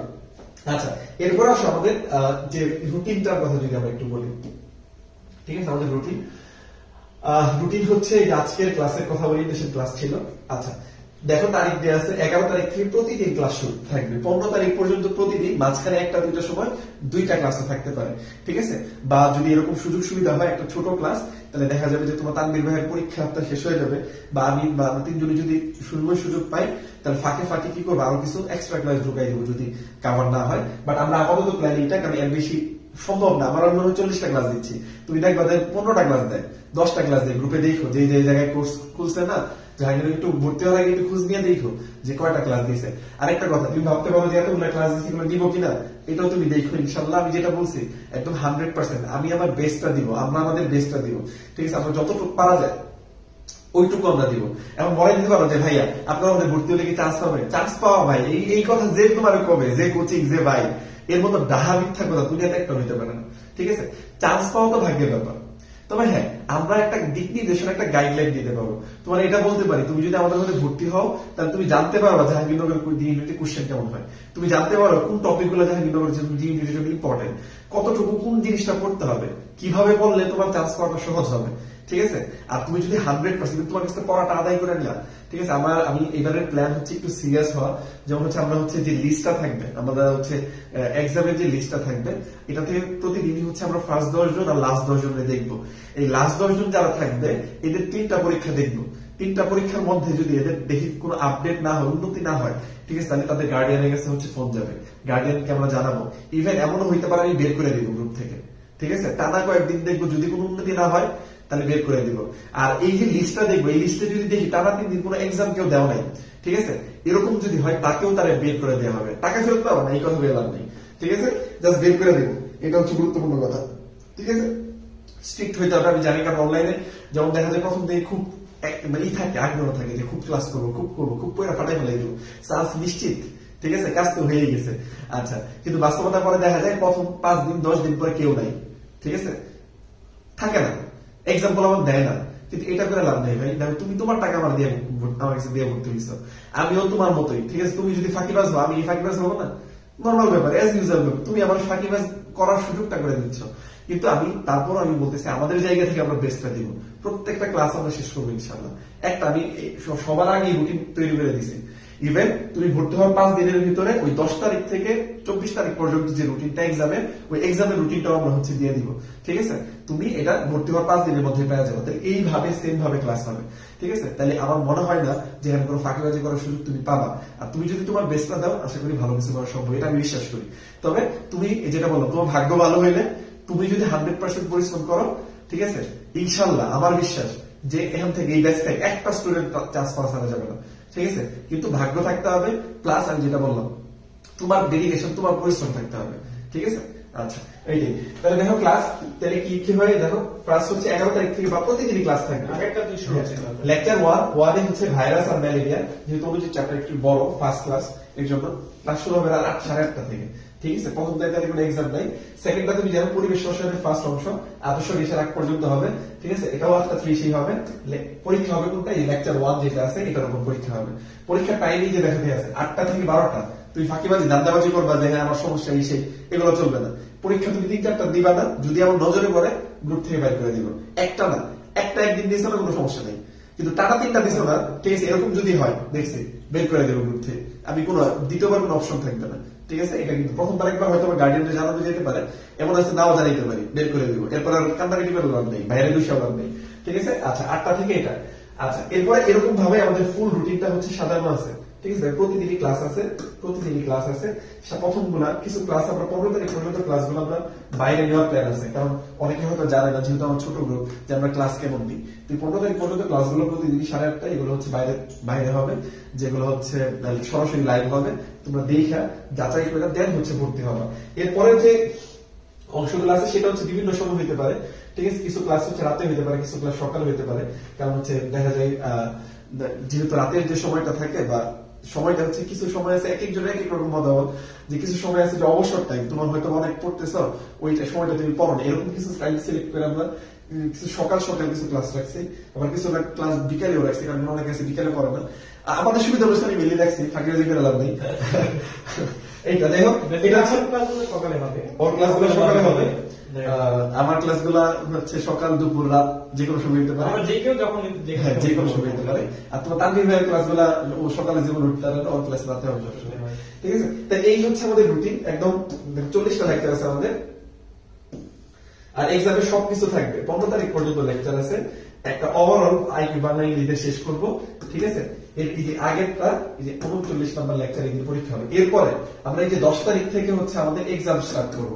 আচ্ছা, এরপর আসো আমাদের যে রুটিনটার কথা যদি আমরা একটু বলি, ঠিক আছে? আমাদের রুটিন হচ্ছে আজকের ক্লাসের কথা বলি, দেশের ক্লাস ছিল। আচ্ছা, দেখো তারিখ দেওয়া আছে, 11 তারিখ থেকে প্রতিদিন ক্লাস শুরু থাকবে, 15 তারিখ পর্যন্ত প্রতিদিন, মাঝখানে 1-2টার সময় 2টা ক্লাসে থাকতে পারে, ঠিক আছে? বা যদি এরকম সুযোগ সুবিধা হয় একটা ছোট ক্লাস তাহলে দেখা যাবে যে তোমার তানভীর ভাইয়ের পরীক্ষা আপনার শেষ হয়ে যাবে, বা আমি বা আমরা তিনজনে যদি সুযোগ পাই, তাহলে ফাঁকে ফাঁকে কি করবো আরো কিছু এক্সট্রা ক্লাস ঢুকাই দেবো যদি কাভার না হয়। বাট আমরা আপাতত প্ল্যান এটা, কারণ এর বেশি সম্ভব না। আমার মনে হয় 40টা ক্লাস দিচ্ছি, তুমি দেখবা 15টা ক্লাস দেয়, 10টা ক্লাস দেয়। গ্রুপে দেখো যে জায়গায় কোর্স খুলছে না, জাহাঙ্গীর একটু ভর্তি হওয়ার আগে একটু খোঁজ নিয়ে দেখো যে কয়টা ক্লাস দিয়েছে। আরেকটা কথা, তুমি ভাবতে পারো যে এতগুলো ক্লাস দিচ্ছি, এগুলো দিব কিনা, এটাও তুমি দেখো। ইনশাল্লাহ আমি যেটা বলছি একদম 100% আমি আমার বেস্টটা দিব, আমরা আমাদের বেস্টটা দিব, ঠিক আছে? আমরা যতটুকু পারা যায় ওইটুকু আমরা দিব। এবং বলে দিতে পারো যে ভাইয়া আপনারা আমাদের ভর্তি হলে কি চান্স পাবে? চান্স পাওয়া ভাই, এই কথা যে তোমার কবে, যে কোচিং, যে ভাই, এর মতো ডাহা মিথ্যা কথা দুনিয়াতে একটা হইতে পারে না, ঠিক আছে? চান্স পাওয়া তো ভাগ্যের ব্যাপার। তবে হ্যাঁ, আমরা একটা দিক নির্দেশনা, একটা গাইডলাইন দিতে পারবো। তোমার এটা বলতে পারি, তুমি যদি আমাদের মধ্যে ভর্তি হও, তাহলে তুমি জানতে পারবা জাহাঙ্গীরনগর ইউনিটি কোশ্চেন কেমন হয়, তুমি জানতে পারো কোন টপিক গুলো জাহাঙ্গীরনগর ইউনিটের জন্য ইম্পর্টেন্ট, কতটুকু কোন জিনিসটা পড়তে হবে, কিভাবে পড়লে তোমার চান্স পাওয়াটা সহজ হবে, ঠিক আছে? আর তুমি যদি 100% তোমার কাছে পড়াটা আদায় করে নিলা, ঠিক আছে? আমি এবারের প্ল্যান হচ্ছে একটু সিরিয়াস হওয়া। যেমন হচ্ছে আমরা হচ্ছে যে লিস্টটা থাকবে, আমাদের হচ্ছে এক্সামের যে লিস্টটা থাকবে, এটাতে প্রতিদিনই হচ্ছে আমরা ফার্স্ট 10 জন আর লাস্ট 10 জনের দেখবো। এই লাস্ট 10 জন যারা থাকবে এদের 3টা পরীক্ষা দেখবো। 3টা পরীক্ষার মধ্যে যদি এদের দেখি কোনো আপডেট না হয়, উন্নতি না হয়, ঠিক আছে, তাহলে তাদের গার্ডিয়ানের কাছে হচ্ছে ফোন যাবে, গার্ডিয়ানকে আমরা জানাবো। ইভেন এমনও হইতে পারে আমি বের করে দিব গ্রুপ থেকে, ঠিক আছে? টানা কয়েকদিন দেখবো, যদি কোনো উন্নতি না হয় তাহলে বের করে দিব। আর এই যে লিস্টটা দেখবো, এই লিস্টে যদি দেখি টানা 3 দিন কোনো এক্সাম কেউ দেওয়া নাই, ঠিক আছে, এরকম যদি হয় তাকেও তারা বের করে দেওয়া হবে। টাকা ফেরত পাবো না, এই কথা বললাম নেই, ঠিক আছে? জাস্ট বের করে দেবো, এটা হচ্ছে গুরুত্বপূর্ণ কথা, ঠিক আছে? স্ট্রিক্ট হইতে হবে, আমি জানি, কারণ অনলাইনে যেমন দেখা যায় প্রথম থেকে খুব থাকে, আগ্রহ থাকে যে খুব ক্লাস করবো, খুব পয়লা ফাটাই ফেলাই দেবো, চান্স নিশ্চিত, ঠিক আছে, কাজ তো হয়ে গেছে। আচ্ছা, কিন্তু বাস্তবতা পরে দেখা যায় প্রথম 5 দিন 10 দিন পরে কেউ নাই, ঠিক আছে, থাকে না, এক্সাম্পল আমার দেয় না। কিন্তু এটা করে লাভ নেই ভাই, দেখো তুমি তোমার টাকা আমার কাছে দিয়ে ভর্তি হয়েছ, আমিও তোমার মতোই, ঠিক আছে? তুমি যদি ফাঁকিবাজ হও, আমি ফাঁকিবাজ হবো না? নর্মাল ব্যাপার, এজ ইউজুয়াল ব্যাপার, তুমি আমার ফাঁকিবাজ করার সুযোগটা করে দিচ্ছ। কিন্তু তারপর আমি বলতেছি আমাদের জায়গা থেকে আমরা বেস্টটা দিব, প্রত্যেকটা ক্লাস আমরা শেষ করবো ইনশাল্লাহ। একটা আমি সবার আগে রুটিন তৈরি করে দিছি। ইভেন তুমি ভর্তি হওয়ার 5 দিনের ভিতরে ওই 10 তারিখ থেকে 24 তারিখ পর্যন্ত যে রুটিনটা এক্সামের, ওই এক্সামের রুটিনটাও আমরা হচ্ছে দিয়ে দিব, ঠিক আছে? তুমি এটা ভর্তি হওয়ার 5 দিনের মধ্যে পেয়ে যাবে, তাহলে এইভাবে সেম ভাবে ক্লাস হবে, ঠিক আছে? তাহলে আমার মনে হয় না যে এখানে কোনো ফাঁকিবাজি করার সুযোগ তুমি পাবা। আর তুমি যদি তোমার বেস্টটা দাও, আশা করি ভালো কিছু করা সম্ভব, এটা আমি বিশ্বাস করি। তবে তুমি যেটা বললাম, তোমার ভাগ্য ভালো হইলে, তুমি যদি 100% পরিশ্রম করো, ঠিক আছে, ইনশাল্লাহ আমার বিশ্বাস যে এখান থেকে এই ব্যাচ থেকে একটা স্টুডেন্ট চান্স পাওয়া ছাড়া যাবে না, ঠিক আছে? কিন্তু ভাগ্য থাকতে হবে, প্লাস আমি যেটা বললাম তোমার ডেডিকেশন, তোমার পরিশ্রম থাকতে হবে, ঠিক আছে? আচ্ছা, এইটাই। তাহলে দেখো ক্লাস তাহলে কি হয়, দেখো ফার্স্ট হচ্ছে 11 তারিখ থেকে বা প্রতিদিনই ক্লাস থাকবে। আগেরটা দুই শুরু হচ্ছে লেকচার 1 এ হচ্ছে ভাইরাস আর ম্যালেরিয়া, যেহেতু অনুযায়ী চ্যাপ্টার একটু বড়, ফার্স্ট ক্লাস, এর জন্য ক্লাস শুরু হবে রাত 8:30 থেকে, ঠিক আছে? প্রথম তারিখে কোনো এক্সাম নাই। সেকেন্ডটা তুমি জানো পরিবেশ রসায়নের ফার্স্ট অংশ আদর্শ রিসার আগ পর্যন্ত হবে, ঠিক আছে? এটাও 8:30 হবে। পরীক্ষা হবে কোনটা, এই লেকচার 1 যেটা আছে এটার উপর পরীক্ষা হবে। পরীক্ষার টাইমিং যে দেখাতে আছে 8টা থেকে 12টা। তুমি ফাঁকিবাজি দান্দাবাজি করবা যে হ্যাঁ আমার সমস্যা এই সেই, এগুলো চলবে না। পরীক্ষা তুমি 3-4টা দিবা না, যদি আমার নজরে পড়ে গ্রুপ থেকে বাইর করে দিব। একটা না, একটা একদিন দিয়েছ না, কোনো সমস্যা নেই। কিন্তু টাটা 3টা দিছো না, ঠিক আছে, এরকম যদি হয় দেখছি বের করে দেবো গ্রুপ থেকে। আমি কোনো দ্বিতীয়বার কোনো অপশন থাকবে না, ঠিক আছে? এটা কিন্তু প্রথমবার একবার হয়তো আমার গার্ডিয়ানকে জানানো যেতে পারে, এমন আছে নাও জানাইতে পারি, বের করে দিব। এরপর আর কান্দাকাটি করে লাভ নেই, বাইরে দুইশো লাভ নেই, ঠিক আছে? আচ্ছা, 8টা থেকে এটা। আচ্ছা, এরপরে এরকম ভাবে আমাদের ফুল রুটিনটা হচ্ছে সাজানো আছে, ঠিক আছে? প্রতিদিনই ক্লাস আছে, প্রথম গুলা কিছু ক্লাস আমরা 15 তারিখ পর্যন্ত ক্লাসগুলো আমরা বাইরে নেওয়ার প্ল্যান আছে, কারণ অনেকে হয়তো জানে না, যেহেতু আমার ছোট গ্রুপ, যে আমরা ক্লাস কেমন দিই। তুই 15 তারিখ পর্যন্ত ক্লাসগুলো প্রতিদিনই 8:30, এগুলো হচ্ছে বাইরে হবে, যেগুলো হচ্ছে সরাসরি লাইভ হবে। তোমরা দেখা যাচাই করে দেন হচ্ছে ভর্তি হওয়া। এরপরে যে অংশগুলো আছে সেটা হচ্ছে বিভিন্ন সময় হইতে পারে, ঠিক আছে? কিছু ক্লাস হচ্ছে রাতে হইতে পারে, কিছু ক্লাস সকালে হইতে পারে, কারণ হচ্ছে দেখা যায় যেহেতু রাতের যে সময়টা থাকে বা সময়টা হচ্ছে, কিছু সময় আছে এক একজনের এক এক রকম মতামত, যে কিছু সময় আছে যে অবসর টাইম, তোমার হয়তো অনেক পড়তেছ, ওইটা সময়টা তুমি পড়ো না, এরকম কিছু টাইম সিলেক্ট করে আমরা কিছু সকাল কিছু ক্লাস রাখছি, আবার কিছু ক্লাস বিকালেও রাখছি, কারণ অনেকে আছে বিকালে পড়ে না। আমাদের সুবিধা অনুষ্ঠানে মিলিয়ে রাখছি, ফাঁকিবাজি করে লাভ নেই। এইটা যাই হোক, এটা সকালে হবে, ওর ক্লাসগুলো সকালে হবে, আমার ক্লাসগুলো হচ্ছে সকাল দুপুর রাত যে কোনো সময় দিতে পারে, যে কেউ যখন যে কোনো সময় দিতে পারে। আর তোমার তানভীর ভাইয়ের ক্লাসগুলো সকালে যেমন উঠতে পারে, ওর ক্লাস রাতে হবে, ঠিক আছে? তাই এই হচ্ছে আমাদের রুটিন, একদম 40টা লেকচার আছে আমাদের। আর এক্সামে সবকিছু থাকবে। 15 তারিখ পর্যন্ত লেকচার আছে, একটা ওভারঅল আইকিউ বাংলা ইংরেজিতে শেষ করব, ঠিক আছে। এর এই যে আগেরটা এই যে 39 নাম্বার লেকচার এর পরীক্ষা হবে। এরপরে আমরা এই যে 10 তারিখ থেকে হচ্ছে আমাদের এক্সাম স্টার্ট করব,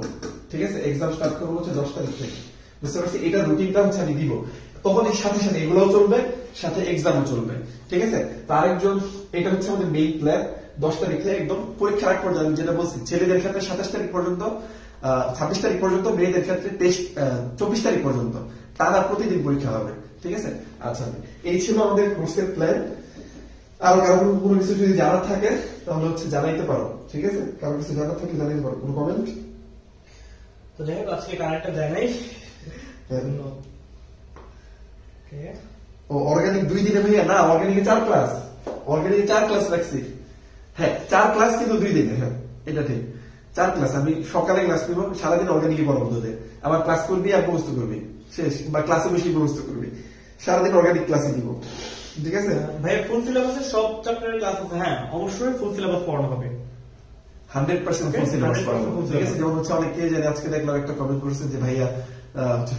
ঠিক আছে। এক্সাম স্টার্ট করব হচ্ছে 10 তারিখ থেকে, বুঝতে পারছি। এটা রুটিনটা হচ্ছে আমি দিব, তখন এই সাথে সাথে এগুলোও চলবে, সাথে এক্সামও চলবে, ঠিক আছে। তার একজন এটা হচ্ছে আমাদের মেইন প্ল্যান। 10 তারিখে একদম পরীক্ষার আগ পর্যন্ত, আমি যেটা বলছি ছেলেদের ক্ষেত্রে 27 তারিখ পর্যন্ত, 26 তারিখ পর্যন্ত, মেয়েদের ক্ষেত্রে 24 তারিখ পর্যন্ত টানা প্রতিদিন পরীক্ষা হবে, ঠিক আছে। আচ্ছা, এই ছিল আমাদের কোর্সের প্ল্যান। আর কারো কোনো কিছু যদি জানার থাকে তাহলে হচ্ছে জানাইতে পারো, ঠিক আছে। কারো কিছু জানার থাকলে জানাইতে পারো, কোনো কমেন্ট। তো যাই হোক, আজকে কারেক্টটা যায় নাই। ও অর্গানিক 2 দিনে ভাইয়া? না, অর্গানিকে 4 ক্লাস, অর্গানিকে 4 ক্লাস রাখছি। হ্যাঁ 4 ক্লাস কিন্তু 2 দিনে, হ্যাঁ এটা ঠিক। 4 ক্লাস, আমি সকালে ক্লাস নিব, সারাদিন অর্গানিকই পড়াবো তোদের। আবার ক্লাস করবি আর মুখস্থ করবি, শেষ। বা ক্লাসে বসে মুখস্থ করবি, সারাদিন অর্গানিক ক্লাসে দিব, ঠিক আছে ভাই। ফুল সিলেবাসে সব চ্যাপ্টারের ক্লাস আছে, হ্যাঁ অবশ্যই ফুল সিলেবাস পড়ানো হবে, 100% ফুল সিলেবাস পড়াবো, ঠিক আছে। যেমন হচ্ছে অনেকে জানে, আজকে দেখলাম একটা কমেন্ট করেছে যে ভাইয়া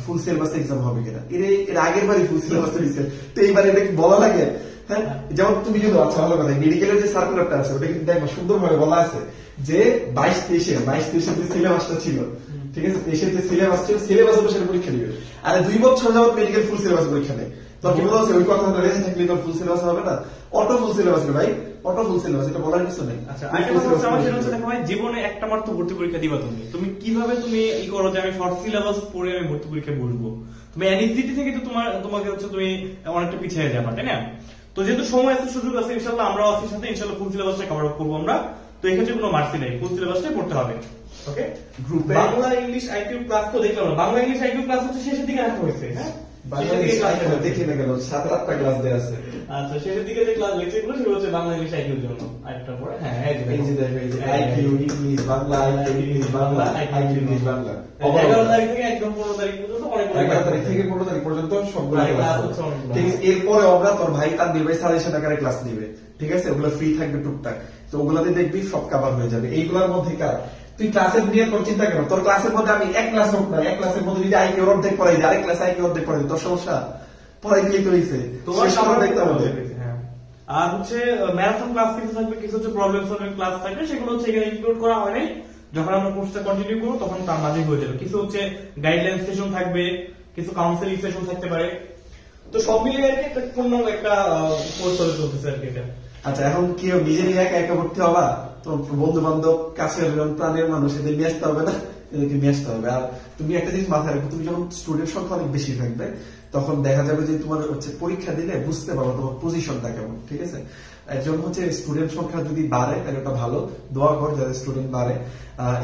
ফুল সিলেবাস এক্সাম হবে কিনা। এর আগের বারই ফুল সিলেবাস দিয়েছে, তো এইবার এটা কি বলা লাগে? হ্যাঁ, যেমন তুমি যদি, আচ্ছা ভালো কথা, মেডিকেলের যে সার্কুলারটা আছে ওটা কিন্তু দেখো সুন্দরভাবে বলা আছে যে 22-23 যে সিলেবাসটা ছিল, ঠিক আছে, 23 যে সিলেবাস ছিল, সিলেবাস অনুসারে পরীক্ষা দিবে। আর 2 বছর যাবত মেডিকেল ফুল সিলেবাস পরীক্ষা নেই। তো কি বলছে ওই কথা রেখে থাকলে তো ফুল সিলেবাস হবে না। অটো ফুল সিলেবাস রে ভাই, অটো ফুল সিলেবাস, এটা বলার কিছু নেই। আচ্ছা, আরেকটা কথা হচ্ছে আমার সেটা হচ্ছে, দেখো ভাই, জীবনে একটা মাত্র ভর্তি পরীক্ষা দিবা তুমি কিভাবে তুমি ই করো যে আমি শর্ট সিলেবাস পড়ে আমি ভর্তি পরীক্ষা বসবো? তুমি এনইসিটি থেকে তো তোমাকে হচ্ছে তুমি অনেকটা পিছিয়ে যাবা, তাই না? তো যেহেতু সময় আছে, সুযোগ আছে, ইনশাআল্লাহ আমরা আছি সাথে, ইনশাআল্লাহ ফুল সিলেবাসটা কভার আপ করবো আমরা। তো এক্ষেত্রে কোনো মার্সি নেই, ফুল সিলেবাসটাই পড়তে হবে, ওকে। গ্রুপে বাংলা ইংলিশ আইকিউ ক্লাস তো দেখলাম না, বাংলা ইংলিশ আইকিউ ক্লাস হচ্ছে শেষের দিকে রাখা হয়েছে, হ্যাঁ দেখি না কেন 7-8টা ক্লাস দেয়া আছে। আচ্ছা, শেষের দিকে যে ক্লাস লেকচার গুলো সেগুলো হচ্ছে বাংলা ইংলিশ আইকিউর জন্য। আরেকটা পরে হ্যাঁ এই যে দেখো, এই যে IQ English Bangla, IQ English Bangla, IQ English Bangla, 11 তারিখ থেকে একদম 15 তারিখ পর্যন্ত অনেক 11 তারিখ থেকে 15 তারিখ পর্যন্ত সবগুলো ক্লাস আছে, ঠিক আছে। এরপরে আমরা তোর ভাই তার নির্বাহী স্যারের সাথে করে ক্লাস দিবে, ঠিক আছে। ওগুলো ফ্রি থাকবে টুকটাক, তো ওগুলাতে দেখবি সব কভার হয়ে যাবে। এইগুলোর মধ্যে কার তুই ক্লাসের নিয়ে তোর চিন্তা কেন? তোর ক্লাসের মধ্যে আমি এক ক্লাস হোক না, এক ক্লাসের মধ্যে যদি আইকিউ অর্ধেক পড়াই দিই, আরেক ক্লাসে আইকিউ অর্ধেক পড়াই দিই, তোর সমস্যা? পড়াই দিলে তো হইছে, তোমার সামনে দেখতে হবে। আর হচ্ছে ম্যারাথন ক্লাস কিছু থাকবে, কিছু হচ্ছে প্রবলেম সলভিং ক্লাস থাকবে, সেগুলো হচ্ছে এখানে ইনক্লুড করা হয় নাই। যখন আমরা কোর্সটা কন্টিনিউ করবো তখন তার মাঝে হয়ে যাবে। কিছু হচ্ছে গাইডলাইন সেশন থাকবে, কিছু কাউন্সেলিং সেশন থাকতে পারে। তো সব মিলিয়ে আর কি একটা পূর্ণাঙ্গ একটা কোর্স হলে চলতেছে আর কি এটা। আচ্ছা, এখন কি নিজে নিয়ে একা একা ভর্তি হবা? তোমার বন্ধু বান্ধব, কাছের প্রাণের মানুষ, এদের নিয়ে আসতে হবে না? এদেরকে নিয়ে আসতে হবে। আর তুমি একটা জিনিস মাথায় রাখো, তুমি যখন স্টুডেন্ট সংখ্যা অনেক বেশি থাকবে তখন দেখা যাবে যে তোমার হচ্ছে পরীক্ষা দিলে বুঝতে পারো তোমার পজিশনটা কেমন, ঠিক আছে। এর জন্য হচ্ছে স্টুডেন্ট সংখ্যা যদি বাড়ে তাহলে ওটা ভালো, দোয়া কর যাতে স্টুডেন্ট বাড়ে।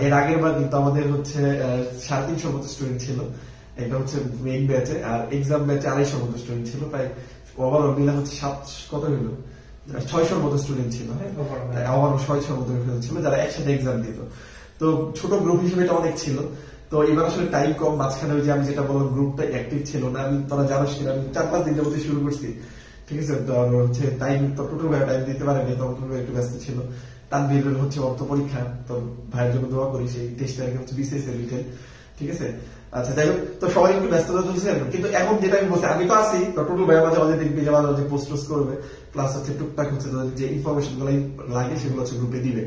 এর আগের বার কিন্তু আমাদের হচ্ছে 350 মতো স্টুডেন্ট ছিল, এটা হচ্ছে মেইন ব্যাচে। আর এক্সাম ব্যাচে 250 মতো স্টুডেন্ট ছিল, প্রায় ওভারঅল মিলে হচ্ছে 600 মতো স্টুডেন্ট ছিল, হ্যাঁ আমার 600 মতো ছিল যারা একসাথে এক্সাম দিত। তো ছোট গ্রুপ হিসেবে এটা অনেক ছিল। তো এবার আসলে টাইম কম, মাঝখানে ওই যে আমি যেটা বললাম গ্রুপটা অ্যাক্টিভ ছিল না। আমি তোরা জানোস কিনা, আমি 4-5 দিন যাবতীয় শুরু করছি, ঠিক আছে। তো হচ্ছে টাইম তো টোটাল ভাই টাইম দিতে পারেনি, তখন একটু ব্যস্ত ছিল। তানভীরের হচ্ছে অর্থ পরীক্ষা, তো ভাইয়ের জন্য দোয়া করি। সেই 23 তারিখে হচ্ছে বিসিএস এর রিটেল, ঠিক আছে। আচ্ছা যাই হোক, তো সবাই একটু ব্যস্ততা চলছে। কিন্তু এখন যেটা আমি বলছি, আমি তো আছি, তো টোটাল ভাই মাঝে মাঝে দেখবি যে মাঝে মাঝে পোস্ট করবে, প্লাস হচ্ছে টুকটাক হচ্ছে যে ইনফরমেশন গুলো লাগে সেগুলো হচ্ছে গ্রুপে দিবে।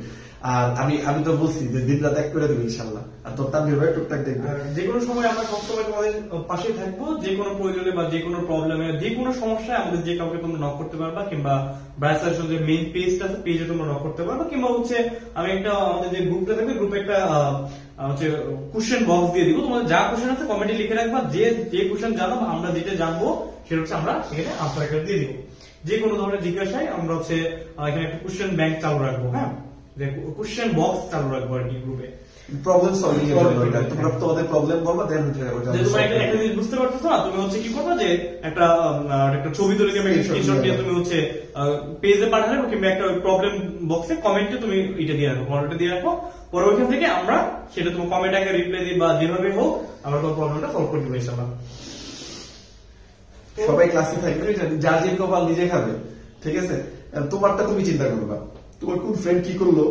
আর আমি তো বলছি যে দিন রাত এক করে দেবে ইনশাল্লাহ। আর তোর তানভীর ভাই টুকটাক দেখবে। যে কোনো সময় আমরা সবসময় তোমাদের পাশে থাকবো, যে কোনো প্রয়োজনে বা যে কোনো প্রবলেমে, যে কোনো সমস্যায় আমাদের যে কাউকে তোমরা নক করতে পারবা, কিংবা ব্রাইসার যে মেইন পেজটা আছে পেজে তোমরা নক করতে পারবা, কিংবা হচ্ছে আমি একটা আমাদের যে গ্রুপটা থাকবে গ্রুপে একটা হচ্ছে কোশ্চেন বক্স দিয়ে দিব। তোমাদের যা কোশ্চেন আছে কমেন্টে লিখে রাখবা, যে কোশ্চেন জানো আমরা যেটা জানবো সেটা হচ্ছে আমরা সেখানে আনসার আকারে দিয়ে দিব। যে কোনো ধরনের জিজ্ঞাসায় আমরা হচ্ছে এখানে একটা কোশ্চেন ব্যাংক চালু রাখবো, হ্যাঁ কোশ্চেন বক্স চালু রাখবো আর কি গ্রুপে। প্রবলেম সলভিং এর জন্য এটা তোমরা তোমাদের প্রবলেম বলবা, দেন ওটা তুমি একটা জিনিস বুঝতে পারতেছো না, তুমি হচ্ছে কি করবা যে একটা ছবি তুলে কিংবা স্ক্রিনশট দিয়ে তুমি হচ্ছে পেজে পাঠালে, কিংবা একটা প্রবলেম বক্সে কমেন্টে তুমি এটা দিয়ে রাখো, কমেন্টে দিয়ে রাখো। পরে ওইখান থেকে আমরা সেটা তুমি কমেন্ট আকারে রিপ্লাই দিই বা যেভাবে হোক আমরা তোমার প্রবলেমটা সলভ করে দেবো ইনশাআল্লাহ। সবাই ক্লাসে থাকবে, যার যে কপাল নিজে খাবে, ঠিক আছে। তোমারটা তুমি চিন্তা করবা, তোমার কোন ফ্রেন্ড কি করলো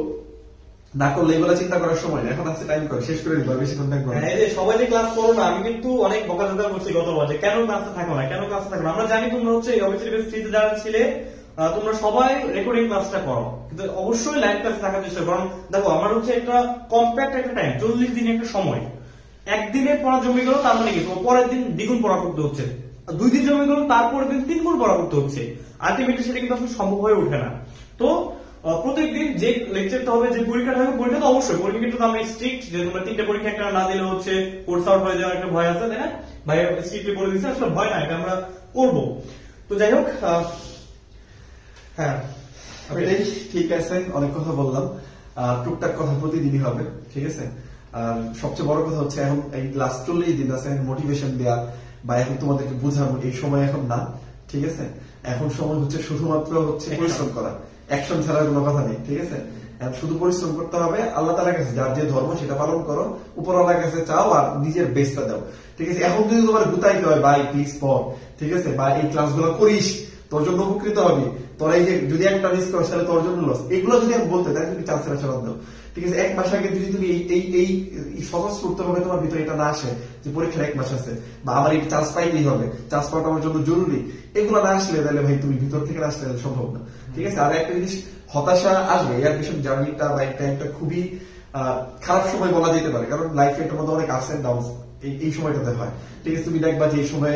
না করলে এগুলো চিন্তা করার সময় না, এখন আছে টাইম করে শেষ করে দিবা, বেশিক্ষণ থাকবো না। এই যে সবাই যে ক্লাস করো না, আমি কিন্তু অনেক বকাঝকা করছি গতবার যে কেন ক্লাসে থাকো না, কেন ক্লাসে থাকো না। আমরা জানি তোমরা হচ্ছে অবশ্যই বেস যারা ছিলে তোমরা সবাই রেকর্ডিং ক্লাসটা করো, কিন্তু অবশ্যই লাইভ ক্লাসে থাকার চেষ্টা করো। দেখো আমার হচ্ছে একটা কম্প্যাক্ট একটা টাইম, 40 দিন একটা সময়। একদিনে পড়া জমে গেল, তার মানে কি তোমার পরের দিন দ্বিগুণ পড়া করতে হচ্ছে, 2 দিন জমে গেল, তারপরের দিন 3 গুণ পড়া করতে হচ্ছে। আলটিমেটলি সেটা কিন্তু আসলে সম্ভব হয়ে ওঠে না। তো প্রত্যেকদিন যে লেকচারটা হবে, যে পরীক্ষাটা হবে, পরীক্ষা তো অবশ্যই, পরীক্ষা কিন্তু আমরা স্ট্রিক্ট যে তোমরা 3টা পরীক্ষা একটা না দিলে হচ্ছে কোর্স আউট হয়ে যাওয়ার একটা ভয় আছে, তাই না? ভাই স্ট্রিক্টলি বলে দিচ্ছে, আসলে ভয় না, এটা আমরা করবো। তো যাই হোক, হ্যাঁ এটাই ঠিক আছে, অনেক কথা বললাম, টুকটাক কথা প্রতিদিনই হবে, ঠিক আছে। আর সবচেয়ে বড় কথা হচ্ছে এখন এই লাস্ট 40 দিন আছে, মোটিভেশন দেওয়া বা এখন তোমাদেরকে বোঝানো এই সময় এখন না, ঠিক আছে। এখন সময় হচ্ছে শুধুমাত্র হচ্ছে পরিশ্রম করা, অ্যাকশন ছাড়া কোনো কথা নেই, ঠিক আছে। শুধু পরিশ্রম করতে হবে, আল্লাহ তাআলার কাছে যার যে ধর্ম সেটা পালন করো, উপরওয়ালার কাছে চাও আর নিজের বেস্টটা দাও, ঠিক আছে। এখন যদি তোমার গুতাইতে হয় ভাই প্লিজ পড়, ঠিক আছে, বা এই ক্লাসগুলো করিস, তোর জন্য উপকৃত হবে, তোর এই যে যদি একটা মিস করো তাহলে তোর জন্য লস, এগুলো যদি আমি বলতে তাহলে তুমি চান্সের আশীর্বাদ দাও, ঠিক আছে। 1 মাস আগে যদি তুমি এই স্বতঃস্ফূর্ত ভাবে তোমার ভিতরে এটা না আসে যে পরীক্ষার 1 মাস আছে বা আমার এই চান্স পাইতেই হবে, চান্স পাওয়াটা আমার জন্য জরুরি, এগুলো না আসলে তাহলে ভাই তুমি ভিতর থেকে আসলে সম্ভব না, ঠিক আছে। আর একটা জিনিস, হতাশা আসবে, এর পিছনে জার্নিটা বা একটা একটা খুবই খারাপ সময় বলা যেতে পারে, কারণ লাইফে এটার মধ্যে অনেক আপস এন্ড ডাউন এই সময়টাতে হয়, ঠিক আছে। তুমি দেখবা যে এই সময়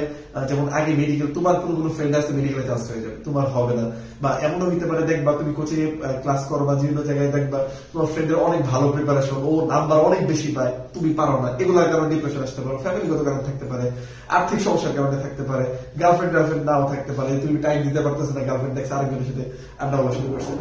যেমন আগে মেডিকেল, তোমার কোনো ফ্রেন্ড আছে মেডিকেলে চান্স হয়ে যাবে, তোমার হবে না, বা এমনও হইতে পারে দেখবা তুমি কোচিং এ ক্লাস করো বা বিভিন্ন জায়গায় দেখবা তোমার ফ্রেন্ডের অনেক ভালো প্রিপারেশন, ও নাম্বার অনেক বেশি পায়, তুমি পারো না, এগুলোর কারণে ডিপ্রেশন আসতে পারে, ফ্যামিলিগত কারণ থাকতে পারে, আর্থিক সমস্যার কারণে থাকতে পারে, গার্লফ্রেন্ড নাও থাকতে পারে, তুমি টাইম দিতে পারতেছো না, গার্লফ্রেন্ড দেখছে আরেকজনের সাথে আড্ডা বলা শুরু করছে,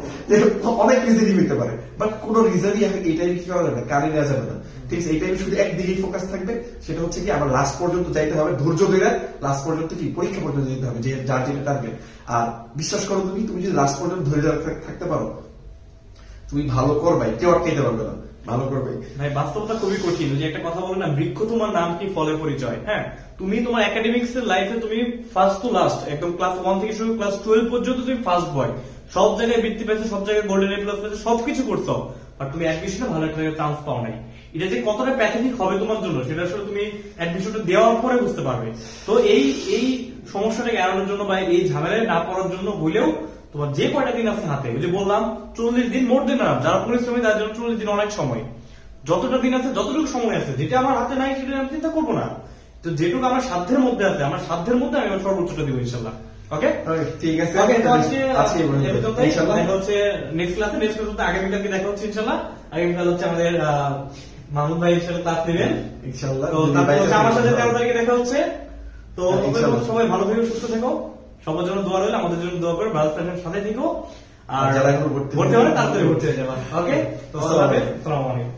অনেক রিজনই হইতে পারে, বাট কোন রিজনই এইটাই কি করা যাবে না, কানে নেওয়া যাবে না, ঠিক আছে। এইটাই শুধু একদিকেই ফোকাস থাকবে, সেটা হচ্ছে কি আমার লাস্ট পর্যন্ত যাইতে হবে, ধৈর্য ধরে লাস্ট পর্যন্ত কি পরীক্ষা পর্যন্ত যেতে হবে, যে যার যেটা টার্গেট। আর বিশ্বাস করো তুমি যদি লাস্ট পর্যন্ত ধৈর্য থাকতে পারো, তুমি ভালো করবাই, কেউ আটকাইতে পারবে না, ভালো করবে। ভাই বাস্তবতা খুবই কঠিন, যে একটা কথা বলে না, বৃক্ষ তোমার নাম কি ফলের পরিচয়। হ্যাঁ, তুমি তোমার একাডেমিক্স এর লাইফে তুমি ফার্স্ট টু লাস্ট, একদম ক্লাস 1 থেকে শুরু ক্লাস 12 পর্যন্ত তুমি ফার্স্ট বয়, সব জায়গায় বৃত্তি পেয়েছো, সব জায়গায় গোল্ডেন এ প্লাস পেয়েছো, সবকিছু করছো, আর তুমি অ্যাডমিশনে ভালো একটা চান্স পাও নাই। এটা যে কতটা প্যাথেটিক হবে তোমার জন্য, সেটা আসলে তুমি অ্যাডমিশনটা দেওয়ার পরে বুঝতে পারবে। তো এই সমস্যাটাকে এড়ানোর জন্য বা এই ঝামেলায় না পড়ার জন্য হইলেও তোমার যে কয়টা দিন আছে হাতে, ওই যে বললাম 40 দিন মোর দেন না, যারা পরিশ্রমী তার জন্য 40 দিন অনেক সময়, যতটা দিন আছে, যতটুকু সময় আছে, যেটা আমার হাতে নাই সেটা আমি চিন্তা করবো না, তো যেটুকু আমার সাধ্যের মধ্যে আছে, আমার সাধ্যের মধ্যে আমি সর্বোচ্চটা দিব ইনশাল্লাহ। ওকে, ঠিক আছে, ইনশাল্লাহ দেখা হচ্ছে নেক্সট ক্লাসে, নেক্সট ক্লাসে আগামীকালকে দেখা হচ্ছে ইনশাল্লাহ। আগামীকাল হচ্ছে আমাদের মাহমুদ ভাই হিসেবে ক্লাস নেবেন ইনশাল্লাহ, তো তারপর আমার সাথে 13 তারিখে দেখা হচ্ছে। তো সবাই ভালো থেকো, সুস্থ থেকো, সবার জন্য দোয়া রইল, আমাদের জন্য দোয়া করে, ব্রাদার্স সাথে থেকো, আর যারা ভর্তি হবে তাড়াতাড়ি ভর্তি হয়ে যাবে। ওকে, তো আসসালামু আলাইকুম।